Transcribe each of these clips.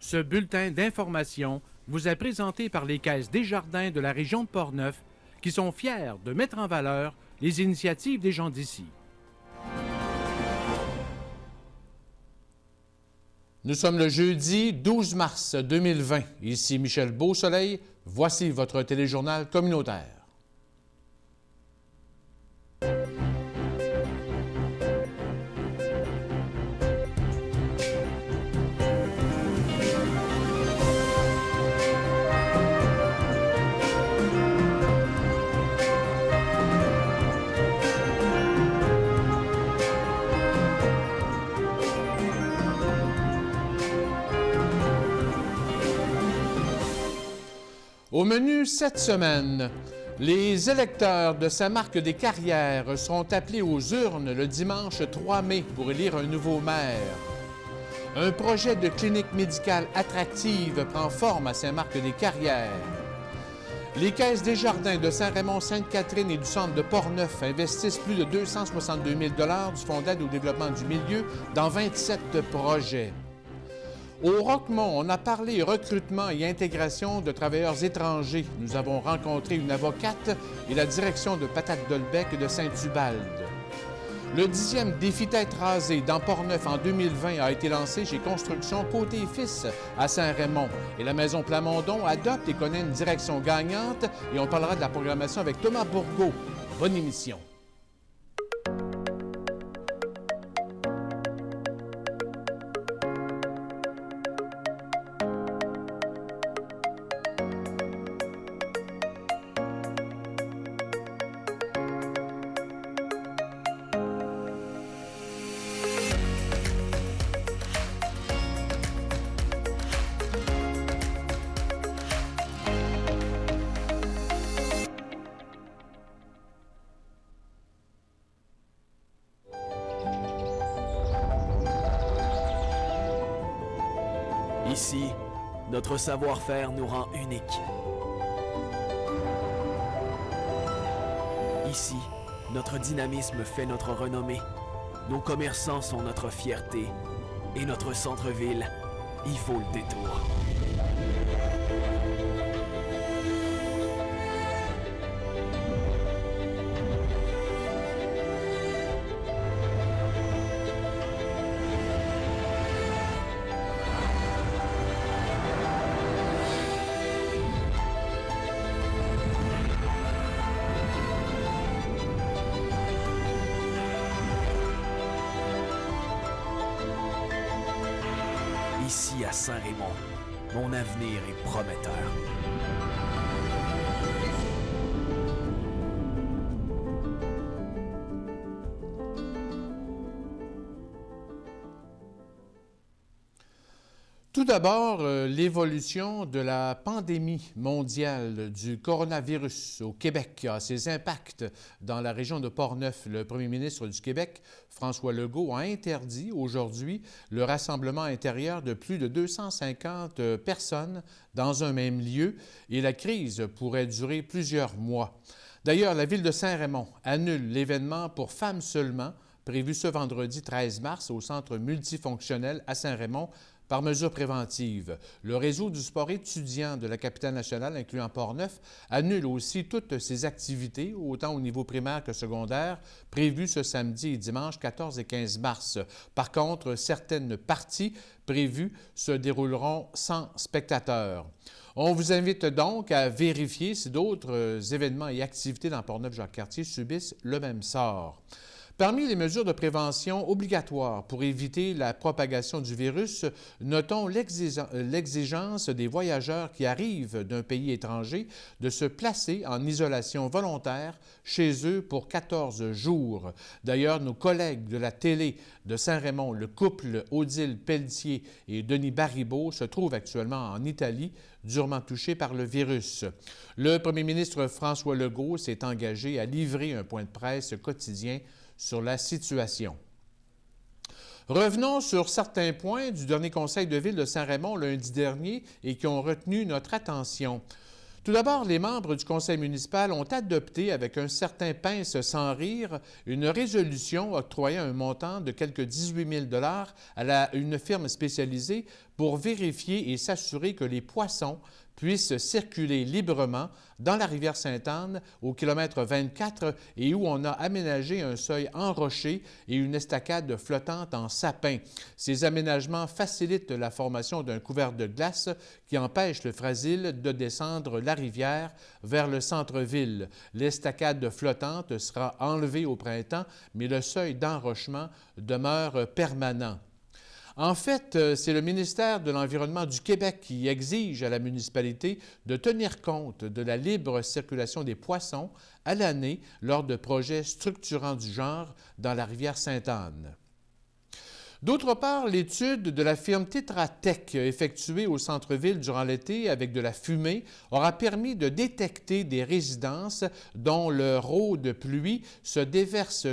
Ce bulletin d'information vous est présenté par les Caisses Desjardins de la région de Portneuf qui sont fiers de mettre en valeur les initiatives des gens d'ici. Nous sommes le jeudi 12 mars 2020. Ici Michel Beausoleil. Voici votre téléjournal communautaire. Au menu cette semaine, les électeurs de Saint-Marc-des-Carrières seront appelés aux urnes le dimanche 3 mai pour élire un nouveau maire. Un projet de clinique médicale attractive prend forme à Saint-Marc-des-Carrières. Les Caisses Desjardins de Saint-Raymond-Sainte-Catherine et du centre de Portneuf investissent plus de 262 000 $ du Fonds d'aide au développement du milieu dans 27 projets. Au Roquemont, on a parlé recrutement et intégration de travailleurs étrangers. Nous avons rencontré une avocate et la direction de Patate Dolbec de Saint-Ubalde. Le 10e défi tête rasée dans Portneuf en 2020 a été lancé chez Construction Côté Fils à Saint-Raymond. Et la Maison Plamondon adopte et connaît une direction gagnante. Et on parlera de la programmation avec Thomas Bourgault. Bonne émission. Ici, notre savoir-faire nous rend uniques. Ici, notre dynamisme fait notre renommée. Nos commerçants sont notre fierté. Et notre centre-ville, il faut le détour. Ici à Saint-Raymond, mon avenir est prometteur. Tout d'abord, l'évolution de la pandémie mondiale du coronavirus au Québec a ses impacts dans la région de Portneuf. Le premier ministre du Québec, François Legault, a interdit aujourd'hui le rassemblement intérieur de plus de 250 personnes dans un même lieu et la crise pourrait durer plusieurs mois. D'ailleurs, la ville de Saint-Raymond annule l'événement pour femmes seulement prévu ce vendredi 13 mars au centre multifonctionnel à Saint-Raymond par mesure préventive. Le réseau du sport étudiant de la capitale nationale, incluant Portneuf, annule aussi toutes ses activités, autant au niveau primaire que secondaire, prévues ce samedi et dimanche 14 et 15 mars. Par contre, certaines parties prévues se dérouleront sans spectateurs. On vous invite donc à vérifier si d'autres événements et activités dans Portneuf-Jacques-Cartier subissent le même sort. Parmi les mesures de prévention obligatoires pour éviter la propagation du virus, notons l'exigence des voyageurs qui arrivent d'un pays étranger de se placer en isolation volontaire chez eux pour 14 jours. D'ailleurs, nos collègues de la télé de Saint-Raymond, le couple Odile Pelletier et Denis Baribeau, se trouvent actuellement en Italie, durement touchés par le virus. Le premier ministre François Legault s'est engagé à livrer un point de presse quotidien sur la situation. Revenons sur certains points du dernier conseil de ville de Saint-Raymond lundi dernier et qui ont retenu notre attention. Tout d'abord, les membres du conseil municipal ont adopté avec un certain pince sans rire une résolution octroyant un montant de quelque 18 000 à une firme spécialisée pour vérifier et s'assurer que les poissons puissent circuler librement dans la rivière Sainte-Anne au kilomètre 24 et où on a aménagé un seuil enroché et une estacade flottante en sapin. Ces aménagements facilitent la formation d'un couvert de glace qui empêche le Frasil de descendre la rivière vers le centre-ville. L'estacade flottante sera enlevée au printemps, mais le seuil d'enrochement demeure permanent. En fait, c'est le ministère de l'Environnement du Québec qui exige à la municipalité de tenir compte de la libre circulation des poissons à l'année lors de projets structurants du genre dans la rivière Sainte-Anne. D'autre part, l'étude de la firme Tetra Tech effectuée au centre-ville durant l'été avec de la fumée aura permis de détecter des résidences dont leur eau de pluie se déverse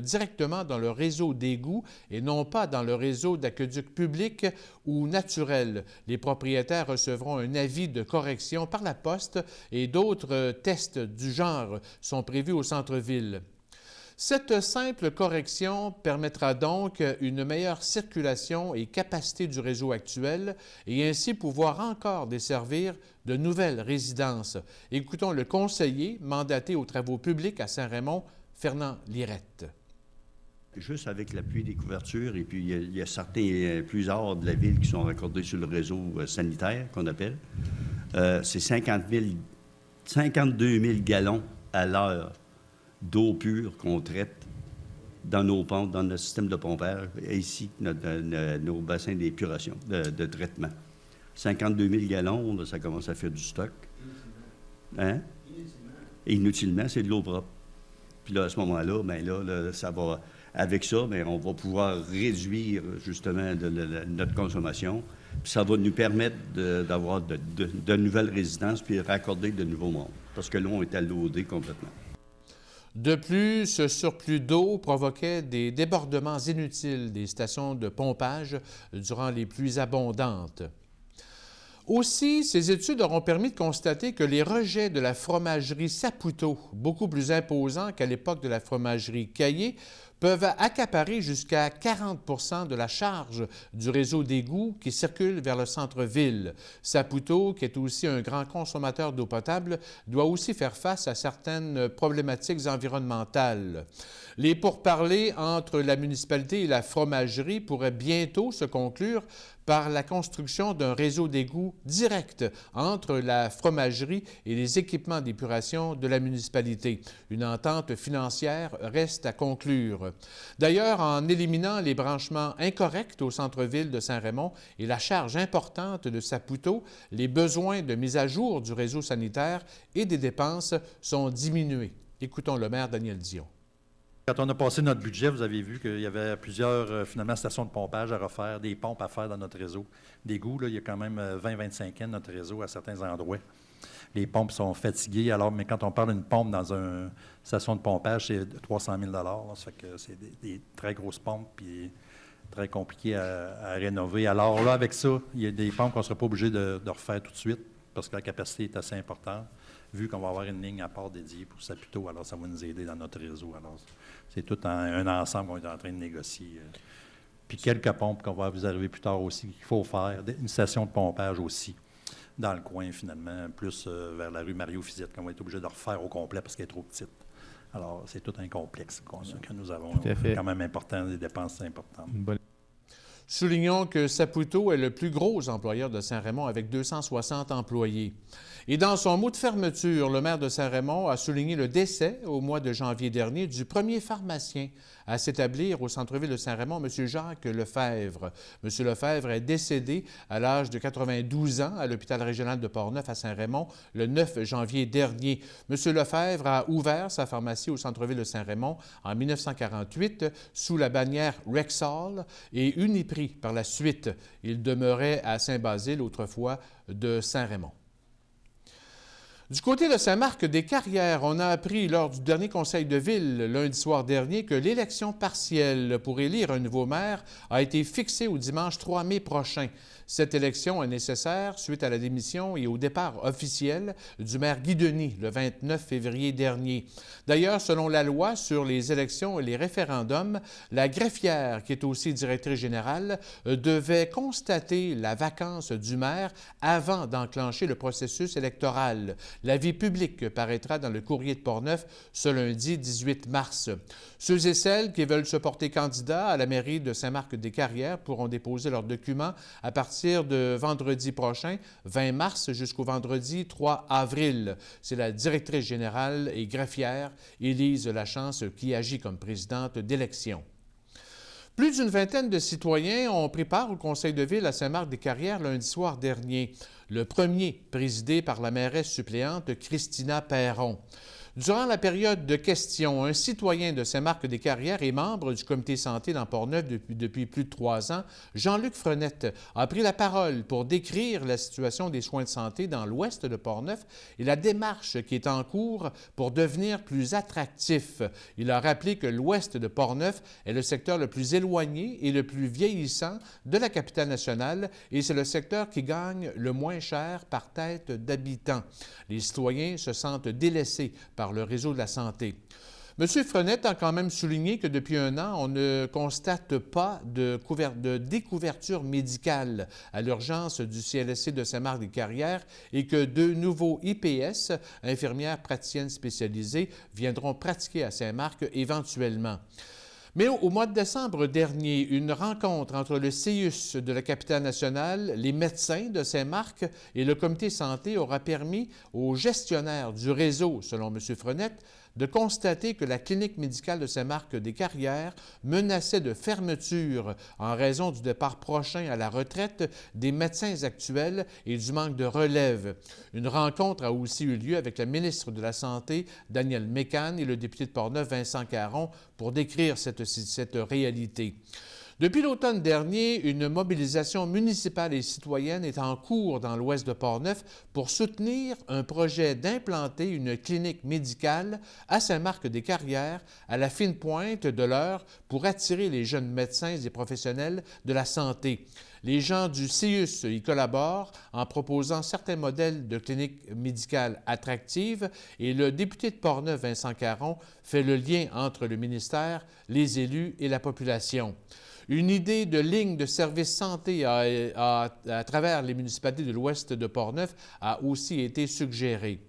directement dans le réseau d'égouts et non pas dans le réseau d'aqueducs publics ou naturels. Les propriétaires recevront un avis de correction par la poste et d'autres tests du genre sont prévus au centre-ville. Cette simple correction permettra donc une meilleure circulation et capacité du réseau actuel et ainsi pouvoir encore desservir de nouvelles résidences. Écoutons le conseiller mandaté aux travaux publics à Saint-Raymond, Fernand Lirette. Juste avec l'appui des couvertures, et puis il y a certains plusieurs de la ville qui sont raccordés sur le réseau sanitaire, qu'on appelle. C'est 52 000 gallons à l'heure d'eau pure qu'on traite dans nos pompes, dans notre système de pompage, et ici, nos bassins d'épuration, de traitement. 52 000 gallons, là, ça commence à faire du stock. Hein? Inutilement, c'est de l'eau propre. Puis là, à ce moment-là, bien là, ça va... Avec ça, bien, on va pouvoir réduire justement notre consommation. Puis ça va nous permettre d'avoir de nouvelles résidences puis raccorder de nouveaux mondes. Parce que là, on est allodé complètement. De plus, ce surplus d'eau provoquait des débordements inutiles des stations de pompage durant les pluies abondantes. Aussi, ces études auront permis de constater que les rejets de la fromagerie Saputo, beaucoup plus imposants qu'à l'époque de la fromagerie Caillé, peuvent accaparer jusqu'à 40 de la charge du réseau d'égouts qui circule vers le centre-ville. Saputo, qui est aussi un grand consommateur d'eau potable, doit aussi faire face à certaines problématiques environnementales. Les pourparlers entre la municipalité et la fromagerie pourraient bientôt se conclure par la construction d'un réseau d'égouts direct entre la fromagerie et les équipements d'épuration de la municipalité. Une entente financière reste à conclure. D'ailleurs, en éliminant les branchements incorrects au centre-ville de Saint-Raymond et la charge importante de Saputo, les besoins de mise à jour du réseau sanitaire et des dépenses sont diminués. Écoutons le maire Daniel Dion. Quand on a passé notre budget, vous avez vu qu'il y avait plusieurs, finalement, stations de pompage à refaire, des pompes à faire dans notre réseau. D'égouts, là, il y a quand même 20-25 ans notre réseau à certains endroits. Les pompes sont fatiguées, mais quand on parle d'une pompe dans une station de pompage, c'est 300 000 là, ça fait que c'est des très grosses pompes, puis très compliquées à rénover. Alors là, avec ça, il y a des pompes qu'on ne sera pas obligé de refaire tout de suite, parce que la capacité est assez importante, vu qu'on va avoir une ligne à part dédiée pour Saputo, alors ça va nous aider dans notre réseau. Alors, c'est tout un ensemble qu'on est en train de négocier. Puis quelques pompes qu'on va vous arriver plus tard aussi, qu'il faut faire. Une station de pompage aussi, dans le coin finalement, plus vers la rue Mario-Fizette, qu'on va être obligé de refaire au complet parce qu'elle est trop petite. Alors, c'est tout un complexe que nous avons. Quand même important, des dépenses importantes. Soulignons que Saputo est le plus gros employeur de Saint-Raymond avec 260 employés. Et dans son mot de fermeture, le maire de Saint-Raymond a souligné le décès au mois de janvier dernier du premier pharmacien à s'établir au centre-ville de Saint-Raymond, M. Jacques Lefebvre. M. Lefebvre est décédé à l'âge de 92 ans à l'hôpital régional de Portneuf à Saint-Raymond le 9 janvier dernier. M. Lefebvre a ouvert sa pharmacie au centre-ville de Saint-Raymond en 1948 sous la bannière Rexall et Uniprix par la suite. Il demeurait à Saint-Basile autrefois de Saint-Raymond. Du côté de Saint-Marc-des-Carrières, on a appris lors du dernier conseil de ville lundi soir dernier que l'élection partielle pour élire un nouveau maire a été fixée au dimanche 3 mai prochain. Cette élection est nécessaire suite à la démission et au départ officiel du maire Guy Denis le 29 février dernier. D'ailleurs, selon la loi sur les élections et les référendums, la greffière, qui est aussi directrice générale, devait constater la vacance du maire avant d'enclencher le processus électoral. L'avis public paraîtra dans le Courrier de Portneuf ce lundi 18 mars. Ceux et celles qui veulent se porter candidats à la mairie de Saint-Marc-des-Carrières pourront déposer leurs documents à partir de vendredi prochain, 20 mars, jusqu'au vendredi 3 avril. C'est la directrice générale et greffière, Élise Lachance, qui agit comme présidente d'élection. Plus d'une vingtaine de citoyens ont pris part au conseil de ville à Saint-Marc-des-Carrières lundi soir dernier. Le premier présidé par la mairesse suppléante Christina Perron. Durant la période de questions, un citoyen de Saint-Marc-des-Carrières et membre du comité santé dans Portneuf depuis plus de 3 ans, Jean-Luc Frenette, a pris la parole pour décrire la situation des soins de santé dans l'ouest de Portneuf et la démarche qui est en cours pour devenir plus attractif. Il a rappelé que l'ouest de Portneuf est le secteur le plus éloigné et le plus vieillissant de la capitale nationale et c'est le secteur qui gagne le moins cher par tête d'habitant. Les citoyens se sentent délaissés par le réseau de la santé. M. Frenette a quand même souligné que depuis 1 an, on ne constate pas de découverture médicale à l'urgence du CLSC de Saint-Marc-des-Carrières et que 2 nouveaux IPS, infirmières praticiennes spécialisées, viendront pratiquer à Saint-Marc éventuellement. Mais au mois de décembre dernier, une rencontre entre le CIUS de la capitale nationale, les médecins de Saint-Marc et le comité santé aura permis aux gestionnaires du réseau, selon M. Frenette, de constater que la clinique médicale de Saint-Marc-des-Carrières menaçait de fermeture en raison du départ prochain à la retraite des médecins actuels et du manque de relève. Une rencontre a aussi eu lieu avec la ministre de la Santé, Danielle Mécan, et le député de Portneuf, Vincent Caron, pour décrire cette réalité. Depuis l'automne dernier, une mobilisation municipale et citoyenne est en cours dans l'ouest de Portneuf pour soutenir un projet d'implanter une clinique médicale à Saint-Marc-des-Carrières à la fine pointe de l'heure pour attirer les jeunes médecins et professionnels de la santé. Les gens du CIUS y collaborent en proposant certains modèles de cliniques médicales attractives et le député de Portneuf, Vincent Caron, fait le lien entre le ministère, les élus et la population. Une idée de ligne de service santé à travers les municipalités de l'ouest de Portneuf a aussi été suggérée.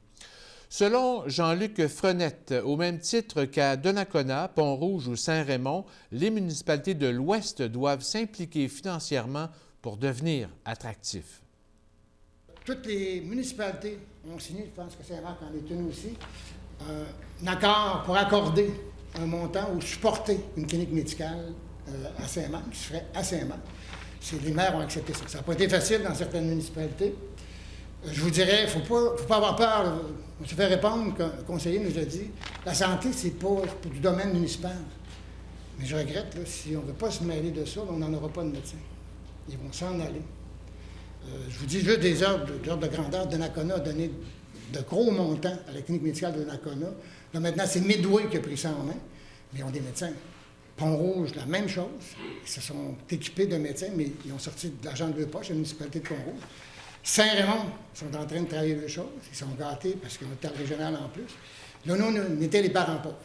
Selon Jean-Luc Frenette, au même titre qu'à Donnacona, Pont-Rouge ou Saint-Raymond, les municipalités de l'ouest doivent s'impliquer financièrement pour devenir attractifs. Toutes les municipalités ont signé, je pense que Saint-Marc en est une aussi, un accord pour accorder un montant ou supporter une clinique médicale à Saint-Marc, qui se ferait à Saint-Marc. Les maires ont accepté ça. Ça n'a pas été facile dans certaines municipalités. Je vous dirais, il ne faut pas avoir peur. Je vais répondre, le conseiller nous a dit, la santé, c'est pas du domaine municipal. Mais je regrette, là, si on ne veut pas se mêler de ça, on n'en aura pas de médecins. Ils vont s'en aller. Je vous dis juste des ordres de grandeur. Donnacona a donné de gros montants à la clinique médicale de Donnacona. Là, maintenant, c'est Midway qui a pris ça en main, mais ils ont des médecins. Pont-Rouge, la même chose. Ils se sont équipés de médecins, mais ils ont sorti de l'argent de leur poche, la municipalité de Pont-Rouge. Saint-Raymond sont en train de travailler les choses. Ils sont gâtés parce qu'ils ont un hôpital régional en plus. Là, nous, on était les parents pauvres.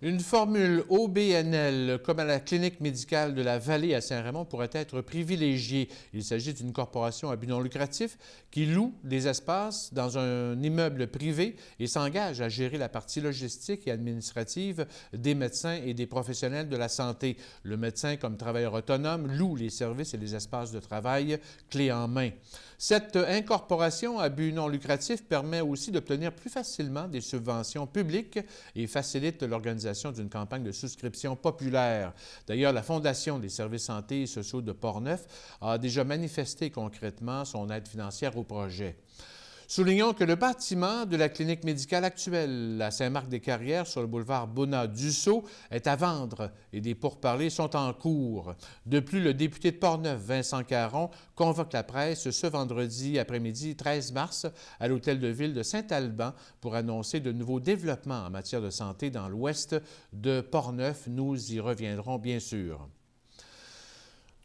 Une formule OBNL, comme à la clinique médicale de la Vallée à Saint-Raymond, pourrait être privilégiée. Il s'agit d'une corporation à but non lucratif qui loue des espaces dans un immeuble privé et s'engage à gérer la partie logistique et administrative des médecins et des professionnels de la santé. Le médecin, comme travailleur autonome, loue les services et les espaces de travail clés en main. Cette incorporation à but non lucratif permet aussi d'obtenir plus facilement des subventions publiques et facilite l'organisation d'une campagne de souscription populaire. D'ailleurs, la Fondation des services santé et sociaux de Portneuf a déjà manifesté concrètement son aide financière au projet. Soulignons que le bâtiment de la clinique médicale actuelle à Saint-Marc-des-Carrières sur le boulevard Bonnat-Dussault est à vendre et des pourparlers sont en cours. De plus, le député de Portneuf, Vincent Caron, convoque la presse ce vendredi après-midi 13 mars à l'hôtel de ville de Saint-Alban pour annoncer de nouveaux développements en matière de santé dans l'ouest de Portneuf. Nous y reviendrons bien sûr.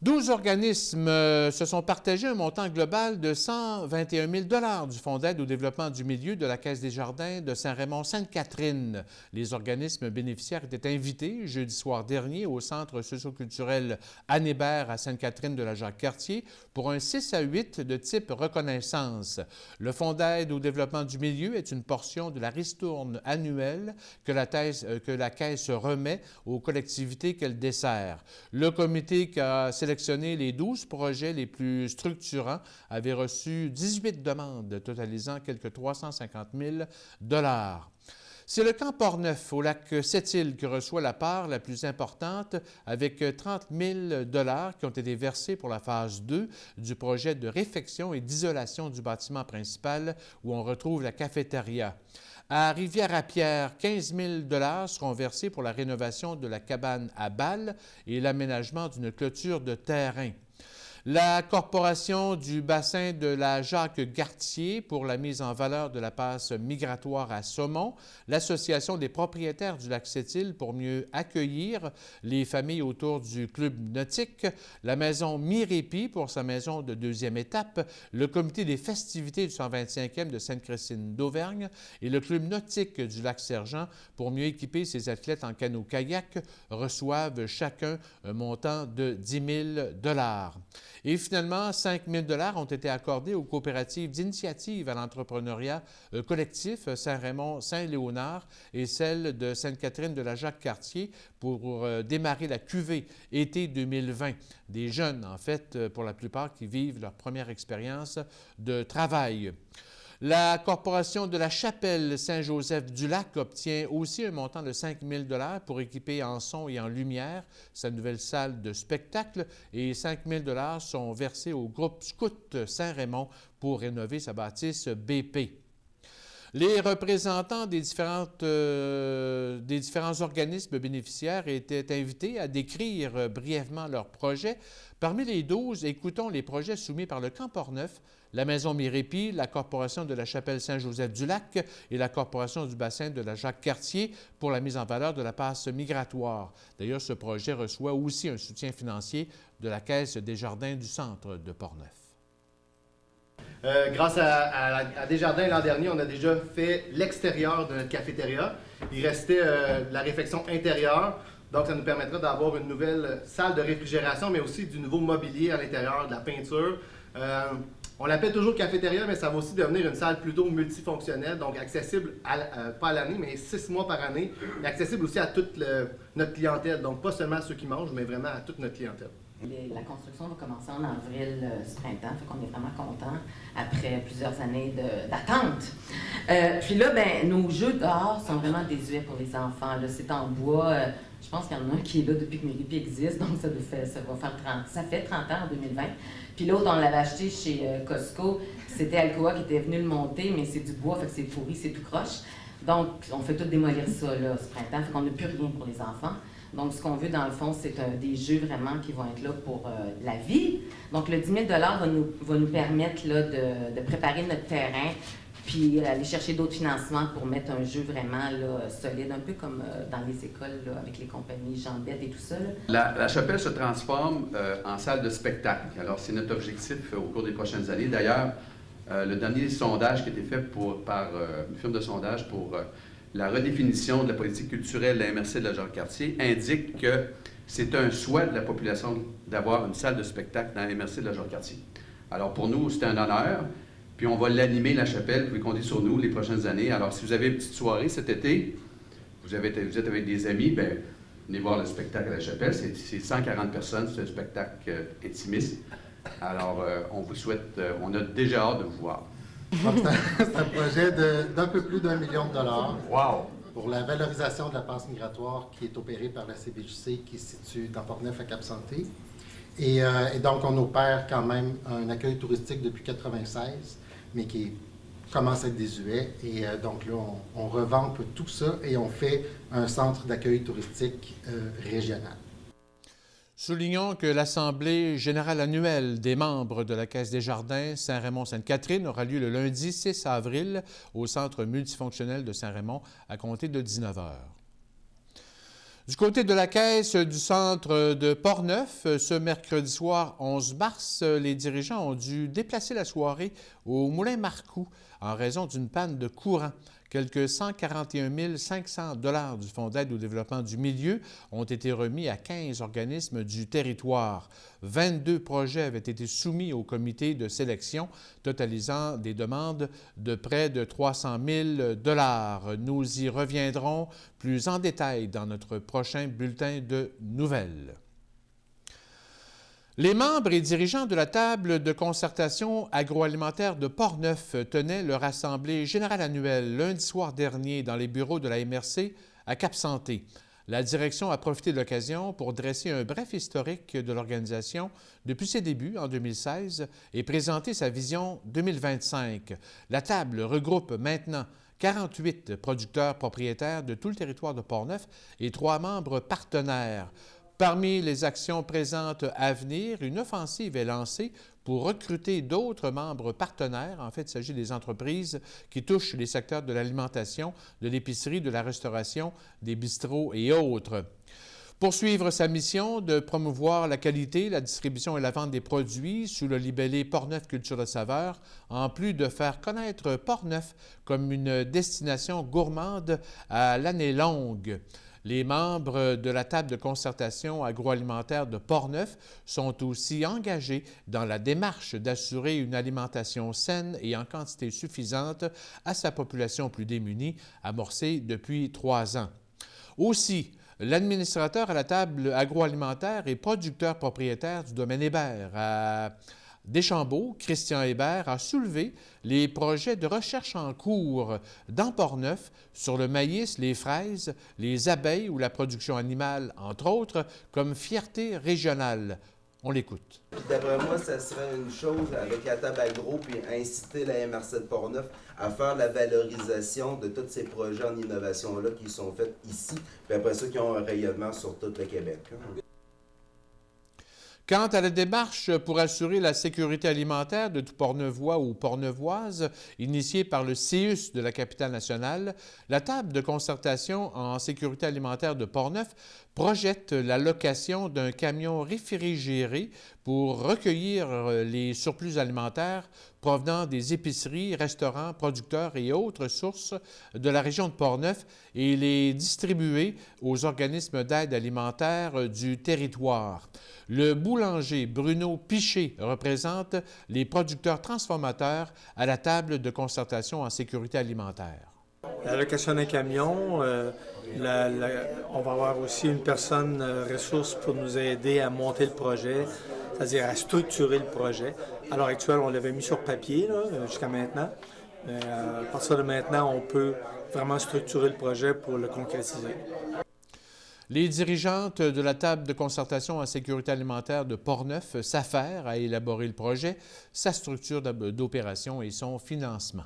12 organismes se sont partagés un montant global de 121 000 du Fonds d'aide au développement du milieu de la Caisse des Jardins de Saint-Raymond-Sainte-Catherine. Les organismes bénéficiaires étaient invités jeudi soir dernier au Centre socio-culturel Anne Hébert à Sainte-Catherine de la Jacques-Cartier pour un 6 à 8 de type reconnaissance. Le Fonds d'aide au développement du milieu est une portion de la ristourne annuelle que la Caisse remet aux collectivités qu'elle dessert. Le comité qui a sélectionné les 12 projets les plus structurants avait reçu 18 demandes totalisant quelque 350 000 $. C'est le camp Portneuf au lac Sept-Îles qui reçoit la part la plus importante avec 30 000 $ qui ont été versés pour la phase 2 du projet de réfection et d'isolation du bâtiment principal où on retrouve la cafétéria. À Rivière-à-Pierre, 15 000 $ seront versés pour la rénovation de la cabane à balles et l'aménagement d'une clôture de terrain. La Corporation du bassin de la Jacques-Cartier pour la mise en valeur de la passe migratoire à Saumon, l'Association des propriétaires du lac Sept-Îles pour mieux accueillir les familles autour du club nautique, la maison Mirépi pour sa maison de deuxième étape, le comité des festivités du 125e de Sainte-Christine d'Auvergne et le club nautique du lac Sergent pour mieux équiper ses athlètes en canot-kayak reçoivent chacun un montant de 10 000 $. Et finalement, 5 000 $ ont été accordés aux coopératives d'initiative à l'entrepreneuriat collectif Saint-Raymond-Saint-Léonard et celle de Sainte-Catherine de la Jacques-Cartier pour démarrer la cuvée été 2020. Des jeunes, en fait, pour la plupart, qui vivent leur première expérience de travail. La Corporation de la Chapelle Saint-Joseph-du-Lac obtient aussi un montant de 5 000 $ pour équiper en son et en lumière sa nouvelle salle de spectacle et 5 000 $ sont versés au groupe Scout Saint-Raymond pour rénover sa bâtisse BP. Les représentants des différents organismes bénéficiaires étaient invités à décrire brièvement leurs projets. Parmi les 12, écoutons les projets soumis par le camp Portneuf, la Maison Mirépi, la Corporation de la Chapelle Saint-Joseph-du-Lac et la Corporation du bassin de la Jacques-Cartier pour la mise en valeur de la passe migratoire. D'ailleurs, ce projet reçoit aussi un soutien financier de la Caisse des Jardins du centre de Portneuf. Grâce à Desjardins l'an dernier, on a déjà fait l'extérieur de notre cafétéria. Il restait la réfection intérieure. Donc, ça nous permettra d'avoir une nouvelle salle de réfrigération, mais aussi du nouveau mobilier à l'intérieur, de la peinture. On l'appelle toujours cafétéria, mais ça va aussi devenir une salle plutôt multifonctionnelle, donc accessible, pas à l'année, mais 6 mois par année, et accessible aussi à toute notre clientèle. Donc, pas seulement à ceux qui mangent, mais vraiment à toute notre clientèle. La construction va commencer en avril ce printemps, fait qu'on est vraiment contents après plusieurs années d'attente. Puis là, nos jeux dehors sont vraiment désuets pour les enfants. Là, c'est en bois. Je pense qu'il y en a un qui est là depuis que Mirépi existe, donc ça fait 30 ans en 2020. Puis l'autre, on l'avait acheté chez Costco. C'était Alcoa qui était venu le monter, mais c'est du bois, fait que c'est pourri, c'est tout croche. Donc, on fait tout démolir ça là, ce printemps, fait qu'on n'a plus rien pour les enfants. Donc, ce qu'on veut, dans le fond, c'est des jeux vraiment qui vont être là pour la vie. Donc, le 10 000 $ va nous permettre là, de préparer notre terrain, puis aller chercher d'autres financements pour mettre un jeu vraiment là, solide, un peu comme dans les écoles là, avec les compagnies Jean Bête et tout ça. La chapelle se transforme en salle de spectacle. Alors, c'est notre objectif au cours des prochaines années. D'ailleurs, le dernier sondage qui a été fait par une firme de sondage pour la redéfinition de la politique culturelle de la MRC de la Jacques-Cartier indique que c'est un souhait de la population d'avoir une salle de spectacle dans la MRC de la Jacques-Cartier. Alors, pour nous, c'est un honneur. Puis on va l'animer, la chapelle, vous pouvez compter sur nous les prochaines années. Alors, si vous avez une petite soirée cet été, vous êtes avec des amis, bien, venez voir le spectacle à la chapelle. C'est 140 personnes, c'est un spectacle intimiste. Alors, on vous souhaite, on a déjà hâte de vous voir. Donc, c'est un projet d'un peu plus d'1 million de $. Wow! Pour la valorisation de la passe migratoire qui est opérée par la CBJC, qui se situe dans Portneuf à Cap-Santé. Et donc, on opère quand même un accueil touristique depuis 1996, mais qui est commence à être désuet. Et donc là, on revampe tout ça et on fait un centre d'accueil touristique régional. Soulignons que l'Assemblée générale annuelle des membres de la Caisse des Jardins Saint-Raymond-Sainte-Catherine aura lieu le lundi 6 avril au Centre multifonctionnel de Saint-Raymond à compter de 19 h. Du côté de la Caisse du centre de Portneuf, ce mercredi soir 11 mars, les dirigeants ont dû déplacer la soirée au Moulin Marcoux en raison d'une panne de courant. Quelques 141 500 $ du Fonds d'aide au développement du milieu ont été remis à 15 organismes du territoire. 22 projets avaient été soumis au comité de sélection, totalisant des demandes de près de 300 000 $. Nous y reviendrons plus en détail dans notre prochain bulletin de nouvelles. Les membres et dirigeants de la table de concertation agroalimentaire de Portneuf tenaient leur assemblée générale annuelle lundi soir dernier dans les bureaux de la MRC à Cap-Santé. La direction a profité de l'occasion pour dresser un bref historique de l'organisation depuis ses débuts en 2016 et présenter sa vision 2025. La table regroupe maintenant 48 producteurs propriétaires de tout le territoire de Portneuf et 3 membres partenaires. Parmi les actions présentes à venir, une offensive est lancée pour recruter d'autres membres partenaires. En fait, il s'agit des entreprises qui touchent les secteurs de l'alimentation, de l'épicerie, de la restauration, des bistrots et autres. Poursuivre sa mission de promouvoir la qualité, la distribution et la vente des produits sous le libellé Portneuf Culture de saveur, en plus de faire connaître Portneuf comme une destination gourmande à l'année longue. Les membres de la table de concertation agroalimentaire de Portneuf sont aussi engagés dans la démarche d'assurer une alimentation saine et en quantité suffisante à sa population plus démunie, amorcée depuis 3 ans. Aussi, l'administrateur à la table agroalimentaire et producteur propriétaire du domaine Hébert à Deschambault, Christian Hébert, a soulevé les projets de recherche en cours dans Portneuf sur le maïs, les fraises, les abeilles ou la production animale, entre autres, comme fierté régionale. On l'écoute. D'après moi, ça serait une chose avec la table agro puis inciter la MRC de Portneuf à faire la valorisation de tous ces projets en innovation-là qui sont faits ici, puis après ça, qui ont un rayonnement sur tout le Québec. Quant à la démarche pour assurer la sécurité alimentaire de tout Portneuvois ou Portneuvoise, initiée par le CIUS de la capitale nationale, la table de concertation en sécurité alimentaire de Portneuf projette la location d'un camion réfrigéré pour recueillir les surplus alimentaires provenant des épiceries, restaurants, producteurs et autres sources de la région de Portneuf et les distribuer aux organismes d'aide alimentaire du territoire. Le boulanger Bruno Piché représente les producteurs transformateurs à la table de concertation en sécurité alimentaire. La location d'un camion, on va avoir aussi une personne ressource pour nous aider à monter le projet, c'est-à-dire à structurer le projet. À l'heure actuelle, on l'avait mis sur papier jusqu'à maintenant. À partir de maintenant, on peut vraiment structurer le projet pour le concrétiser. Les dirigeantes de la table de concertation en sécurité alimentaire de Portneuf s'affairent à élaborer le projet, sa structure d'opération et son financement.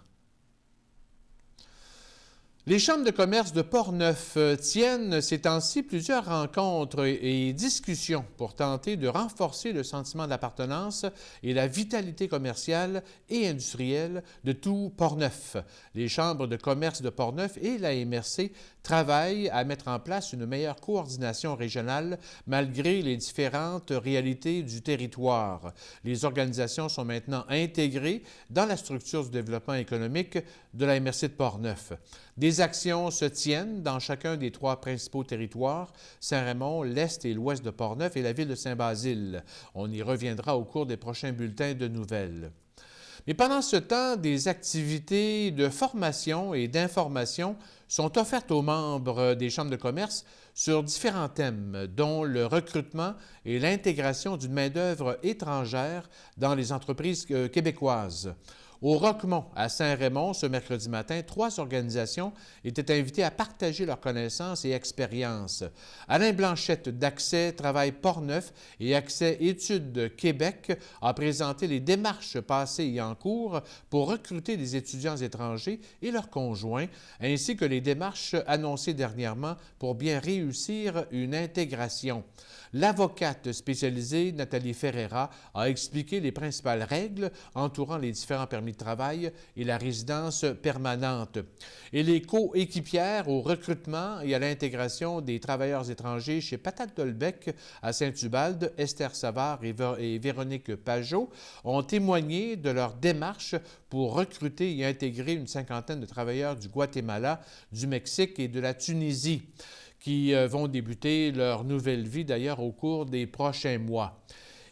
Les chambres de commerce de Portneuf tiennent ces temps-ci plusieurs rencontres et discussions pour tenter de renforcer le sentiment d'appartenance et la vitalité commerciale et industrielle de tout Portneuf. Les chambres de commerce de Portneuf et la MRC travaillent à mettre en place une meilleure coordination régionale malgré les différentes réalités du territoire. Les organisations sont maintenant intégrées dans la structure du développement économique de la MRC de Portneuf. Des actions se tiennent dans chacun des 3 principaux territoires, Saint-Raymond, l'Est et l'Ouest de Portneuf et la ville de Saint-Basile. On y reviendra au cours des prochains bulletins de nouvelles. Mais pendant ce temps, des activités de formation et d'information sont offertes aux membres des chambres de commerce sur différents thèmes, dont le recrutement et l'intégration d'une main-d'œuvre étrangère dans les entreprises québécoises. Au Roquemont, à Saint-Raymond, ce mercredi matin, 3 organisations étaient invitées à partager leurs connaissances et expériences. Alain Blanchette d'Accès Travail Portneuf et Accès Études Québec a présenté les démarches passées et en cours pour recruter des étudiants étrangers et leurs conjoints, ainsi que les démarches annoncées dernièrement pour bien réussir une intégration. L'avocate spécialisée Nathalie Ferreira a expliqué les principales règles entourant les différents permis de travail et la résidence permanente. Et les coéquipières au recrutement et à l'intégration des travailleurs étrangers chez Patate Dolbec à Saint-Ubalde, Esther Savard et Véronique Pajot, ont témoigné de leur démarche pour recruter et intégrer une 50aine de travailleurs du Guatemala, du Mexique et de la Tunisie, qui vont débuter leur nouvelle vie d'ailleurs au cours des prochains mois.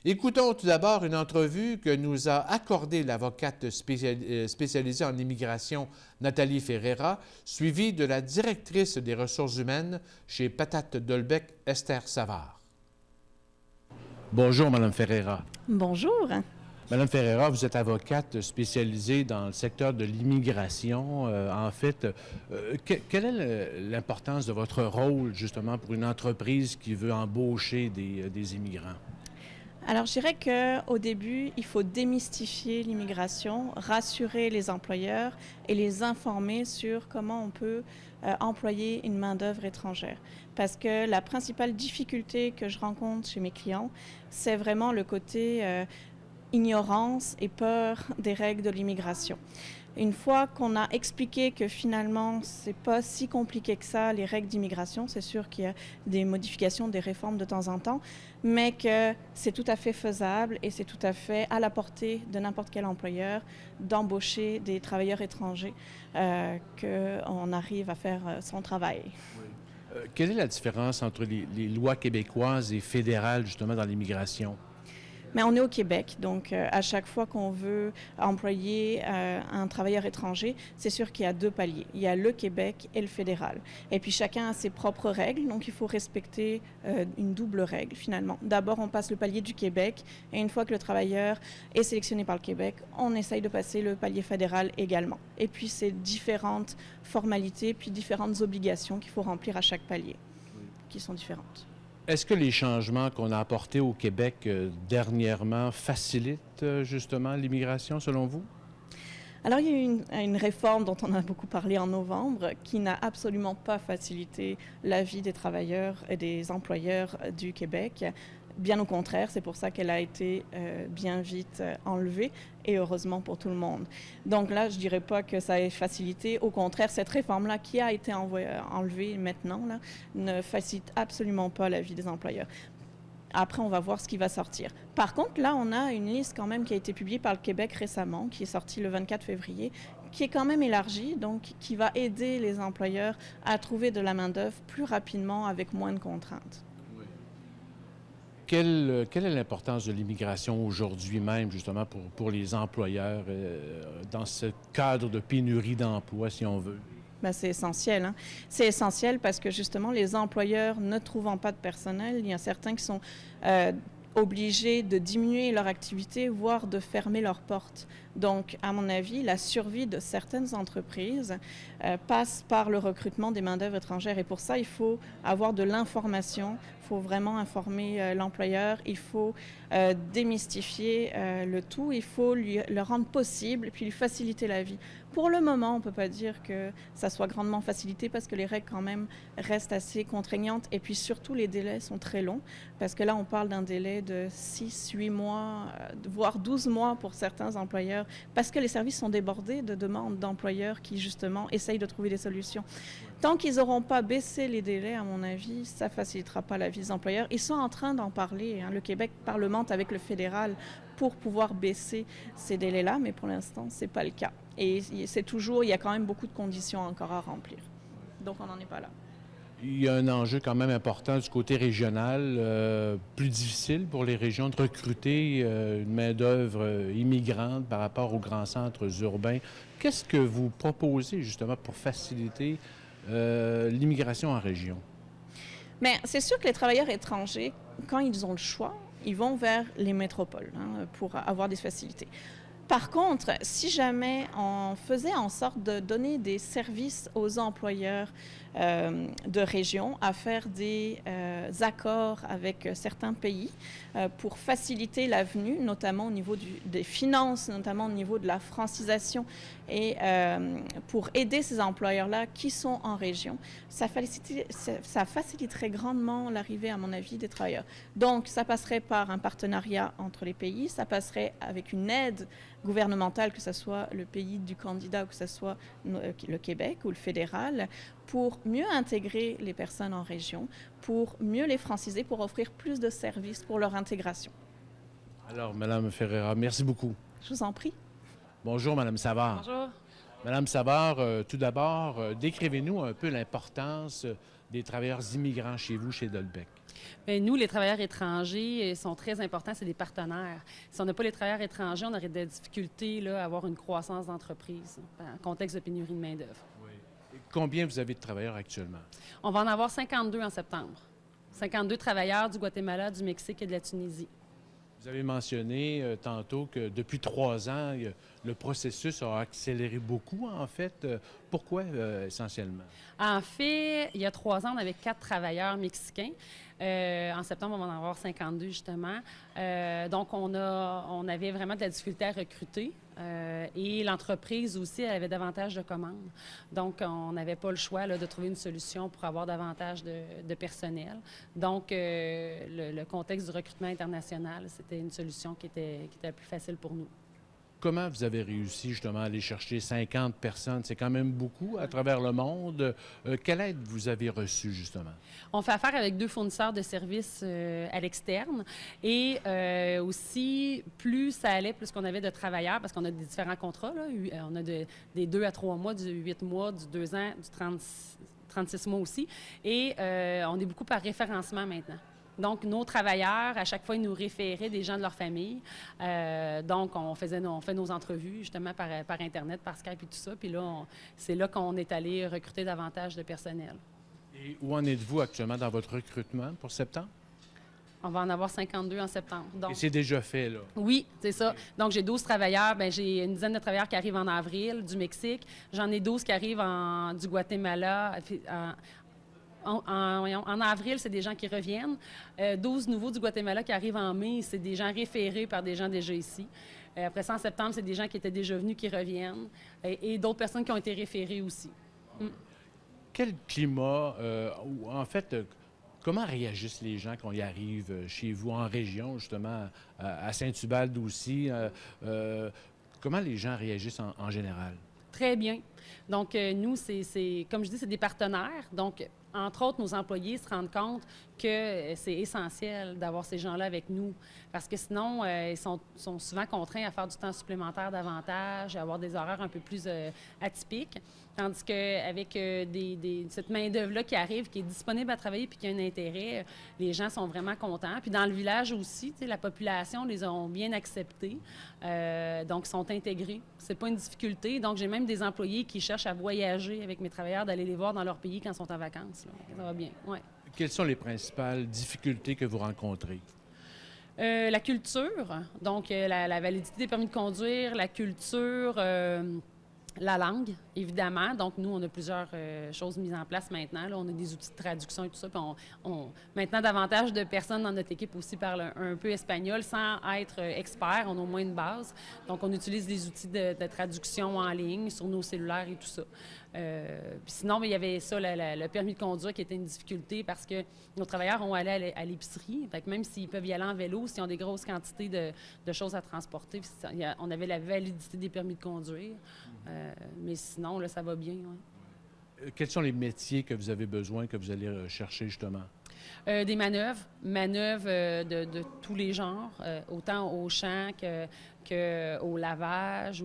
Écoutons tout d'abord une entrevue que nous a accordée l'avocate spécialisée en immigration Nathalie Ferreira, suivie de la directrice des ressources humaines chez Patate Dolbec, Esther Savard. Bonjour, Mme Ferreira. Bonjour. Madame Ferreira, vous êtes avocate spécialisée dans le secteur de l'immigration. En fait, quelle est l'importance de votre rôle, justement, pour une entreprise qui veut embaucher des immigrants? Alors, je dirais qu'au début, il faut démystifier l'immigration, rassurer les employeurs et les informer sur comment on peut employer une main-d'œuvre étrangère. Parce que la principale difficulté que je rencontre chez mes clients, c'est vraiment le côté ignorance et peur des règles de l'immigration. Une fois qu'on a expliqué que finalement, c'est pas si compliqué que ça, les règles d'immigration, c'est sûr qu'il y a des modifications, des réformes de temps en temps, mais que c'est tout à fait faisable et c'est tout à fait à la portée de n'importe quel employeur d'embaucher des travailleurs étrangers, qu'on arrive à faire son travail. Oui. Quelle est la différence entre les lois québécoises et fédérales, justement, dans l'immigration? Mais on est au Québec, donc à chaque fois qu'on veut employer un travailleur étranger, c'est sûr qu'il y a 2 paliers. Il y a le Québec et le fédéral. Et puis chacun a ses propres règles, donc il faut respecter une double règle finalement. D'abord, on passe le palier du Québec et une fois que le travailleur est sélectionné par le Québec, on essaye de passer le palier fédéral également. Et puis c'est différentes formalités, puis différentes obligations qu'il faut remplir à chaque palier, qui sont différentes. Est-ce que les changements qu'on a apportés au Québec dernièrement facilitent justement l'immigration, selon vous? Alors, il y a eu une réforme dont on a beaucoup parlé en novembre qui n'a absolument pas facilité la vie des travailleurs et des employeurs du Québec. Bien au contraire, c'est pour ça qu'elle a été bien vite enlevée et heureusement pour tout le monde. Donc là, je ne dirais pas que ça a facilité. Au contraire, cette réforme-là qui a été enlevée maintenant là, ne facilite absolument pas la vie des employeurs. Après, on va voir ce qui va sortir. Par contre, là, on a une liste quand même qui a été publiée par le Québec récemment, qui est sortie le 24 février, qui est quand même élargie, donc qui va aider les employeurs à trouver de la main-d'œuvre plus rapidement avec moins de contraintes. Quelle est l'importance de l'immigration aujourd'hui même, justement, pour les employeurs dans ce cadre de pénurie d'emploi, si on veut? Bien, c'est essentiel. Hein? C'est essentiel parce que, justement, les employeurs ne trouvant pas de personnel, il y a certains qui sont obligés de diminuer leur activité, voire de fermer leurs portes. Donc, à mon avis, la survie de certaines entreprises passe par le recrutement des main-d'œuvre étrangères. Et pour ça, il faut avoir de l'information. Il faut vraiment informer l'employeur. Il faut démystifier le tout. Il faut le rendre possible et puis lui faciliter la vie. Pour le moment, on ne peut pas dire que ça soit grandement facilité parce que les règles, quand même, restent assez contraignantes. Et puis, surtout, les délais sont très longs parce que là, on parle d'un délai de 6, 8 mois, voire 12 mois pour certains employeurs parce que les services sont débordés de demandes d'employeurs qui, justement, essayent de trouver des solutions. Tant qu'ils n'auront pas baissé les délais, à mon avis, ça ne facilitera pas la vie des employeurs. Ils sont en train d'en parler. Hein. Le Québec parlemente avec le fédéral pour pouvoir baisser ces délais-là, mais pour l'instant, ce n'est pas le cas. Et c'est toujours, il y a quand même beaucoup de conditions encore à remplir. Donc, on n'en est pas là. Il y a un enjeu quand même important du côté régional, plus difficile pour les régions de recruter une main-d'œuvre immigrante par rapport aux grands centres urbains. Qu'est-ce que vous proposez justement pour faciliter l'immigration en région? Mais c'est sûr que les travailleurs étrangers, quand ils ont le choix, ils vont vers les métropoles pour avoir des facilités. Par contre, si jamais on faisait en sorte de donner des services aux employeurs de région, à faire des accords avec certains pays pour faciliter la venue, notamment au niveau des finances, notamment au niveau de la francisation, et pour aider ces employeurs-là qui sont en région, ça faciliterait grandement l'arrivée, à mon avis, des travailleurs. Donc, ça passerait par un partenariat entre les pays, ça passerait avec une aide gouvernementale, que ce soit le pays du candidat ou que ce soit le Québec ou le fédéral, pour mieux intégrer les personnes en région, pour mieux les franciser, pour offrir plus de services pour leur intégration. Alors, Mme Ferreira, merci beaucoup. Je vous en prie. Bonjour, Mme Savard. Bonjour. Madame Savard, tout d'abord, décrivez-nous un peu l'importance des travailleurs immigrants chez vous, chez Dolbec. Bien, nous, les travailleurs étrangers sont très importants, c'est des partenaires. Si on n'a pas les travailleurs étrangers, on aurait des difficultés là, à avoir une croissance d'entreprise en contexte de pénurie de main-d'œuvre. Oui. Et combien vous avez de travailleurs actuellement? On va en avoir 52 en septembre. 52 travailleurs du Guatemala, du Mexique et de la Tunisie. Vous avez mentionné tantôt que depuis 3 ans, le processus a accéléré beaucoup, en fait. Pourquoi, essentiellement? En fait, il y a 3 ans, on avait 4 travailleurs mexicains. En septembre, on va en avoir 52, justement. Donc, on avait vraiment de la difficulté à recruter. Et l'entreprise aussi, elle avait davantage de commandes. Donc, on n'avait pas le choix là, de trouver une solution pour avoir davantage de personnel. Donc, le contexte du recrutement international, c'était une solution qui était la plus facile pour nous. Comment vous avez réussi justement à aller chercher 50 personnes? C'est quand même beaucoup à travers le monde. Quelle aide vous avez reçue justement? On fait affaire avec 2 fournisseurs de services à l'externe et aussi, plus ça allait, plus qu'on avait de travailleurs, parce qu'on a des différents contrats. Là. On a des 2 à 3 mois, du 8 mois, du 2 ans, du 36 mois aussi. Et on est beaucoup par référencement maintenant. Donc, nos travailleurs, à chaque fois, ils nous référaient des gens de leur famille. Donc, on fait nos entrevues, justement, par Internet, par Skype et tout ça. Puis là, c'est là qu'on est allé recruter davantage de personnel. Et où en êtes-vous actuellement dans votre recrutement pour septembre? On va en avoir 52 en septembre. Donc, et c'est déjà fait, là? Oui, c'est ça. Donc, j'ai 12 travailleurs. Bien, j'ai une dizaine de travailleurs qui arrivent en avril du Mexique. J'en ai 12 qui arrivent du Guatemala. En avril, c'est des gens qui reviennent. 12 nouveaux du Guatemala qui arrivent en mai, c'est des gens référés par des gens déjà ici. Après ça, en septembre, c'est des gens qui étaient déjà venus qui reviennent et d'autres personnes qui ont été référées aussi. Quel climat, ou en fait, comment réagissent les gens quand ils arrivent chez vous en région, justement, à Saint-Ubalde aussi? Comment les gens réagissent en général? Très bien. Donc, nous, c'est comme je dis, c'est des partenaires. Donc, entre autres, nos employés se rendent compte que c'est essentiel d'avoir ces gens-là avec nous parce que sinon, ils sont souvent contraints à faire du temps supplémentaire davantage, à avoir des horaires un peu plus atypiques. Tandis qu'avec cette main-d'œuvre-là qui arrive, qui est disponible à travailler puis qui a un intérêt, les gens sont vraiment contents. Puis dans le village aussi, la population les ont bien acceptés. Donc, ils sont intégrés. C'est pas une difficulté. Donc, j'ai même des employés qui cherchent à voyager avec mes travailleurs, d'aller les voir dans leur pays quand ils sont en vacances. Là. Ça va bien, oui. Quelles sont les principales difficultés que vous rencontrez? La culture, donc la validité des permis de conduire, la culture, la langue, évidemment. Donc, nous, on a plusieurs choses mises en place maintenant. Là, on a des outils de traduction et tout ça. Puis maintenant, davantage de personnes dans notre équipe aussi parlent un peu espagnol sans être experts. On a au moins une base. Donc, on utilise des outils de traduction en ligne sur nos cellulaires et tout ça. Puis sinon, il y avait ça, le permis de conduire qui était une difficulté parce que nos travailleurs ont allé à l'épicerie. Fait que même s'ils peuvent y aller en vélo, s'ils ont des grosses quantités de choses à transporter, on avait la validité des permis de conduire. Mais sinon, là, ça va bien. Ouais. Quels sont les métiers que vous avez besoin, que vous allez chercher justement? Des manœuvres de tous les genres, autant au champ qu'au lavage.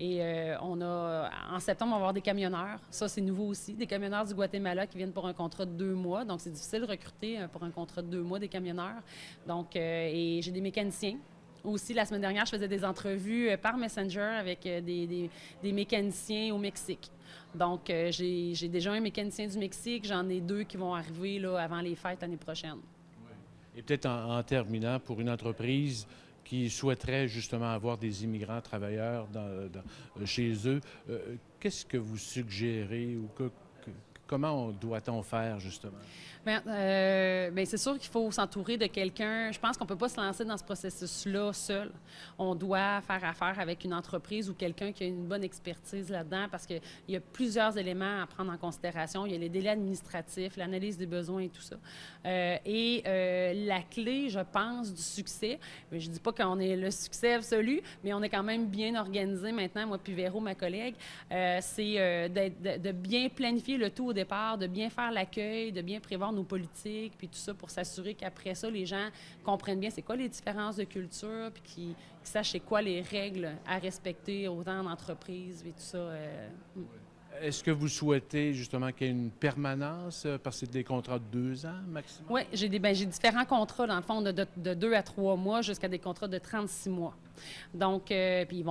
En septembre, on va avoir des camionneurs. Ça, c'est nouveau aussi. Des camionneurs du Guatemala qui viennent pour un contrat de 2 mois. Donc, c'est difficile de recruter pour un contrat de 2 mois des camionneurs. Donc, et j'ai des mécaniciens. Aussi, la semaine dernière, je faisais des entrevues par Messenger avec des mécaniciens au Mexique. Donc, j'ai déjà un mécanicien du Mexique. J'en ai 2 qui vont arriver là, avant les fêtes l'année prochaine. Oui. Et peut-être en terminant, pour une entreprise qui souhaiteraient justement avoir des immigrants travailleurs chez eux. Qu'est-ce que vous suggérez ou comment doit-on faire justement? Bien, c'est sûr qu'il faut s'entourer de quelqu'un. Je pense qu'on ne peut pas se lancer dans ce processus-là seul. On doit faire affaire avec une entreprise ou quelqu'un qui a une bonne expertise là-dedans parce qu'il y a plusieurs éléments à prendre en considération. Il y a les délais administratifs, l'analyse des besoins et tout ça. La clé, je pense, du succès, je ne dis pas qu'on est le succès absolu, mais on est quand même bien organisé maintenant, moi puis Véro, ma collègue, c'est de bien planifier le tout au départ, de bien faire l'accueil, de bien prévoir nos politiques, puis tout ça, pour s'assurer qu'après ça, les gens comprennent bien c'est quoi les différences de culture, puis qu'ils sachent c'est quoi les règles à respecter autant en entreprise, puis tout ça. Est-ce que vous souhaitez justement qu'il y ait une permanence, parce que c'est des contrats de 2 ans maximum? Oui, j'ai différents contrats, dans le fond, de 2 à 3 mois jusqu'à des contrats de 36 mois. Donc, puis ils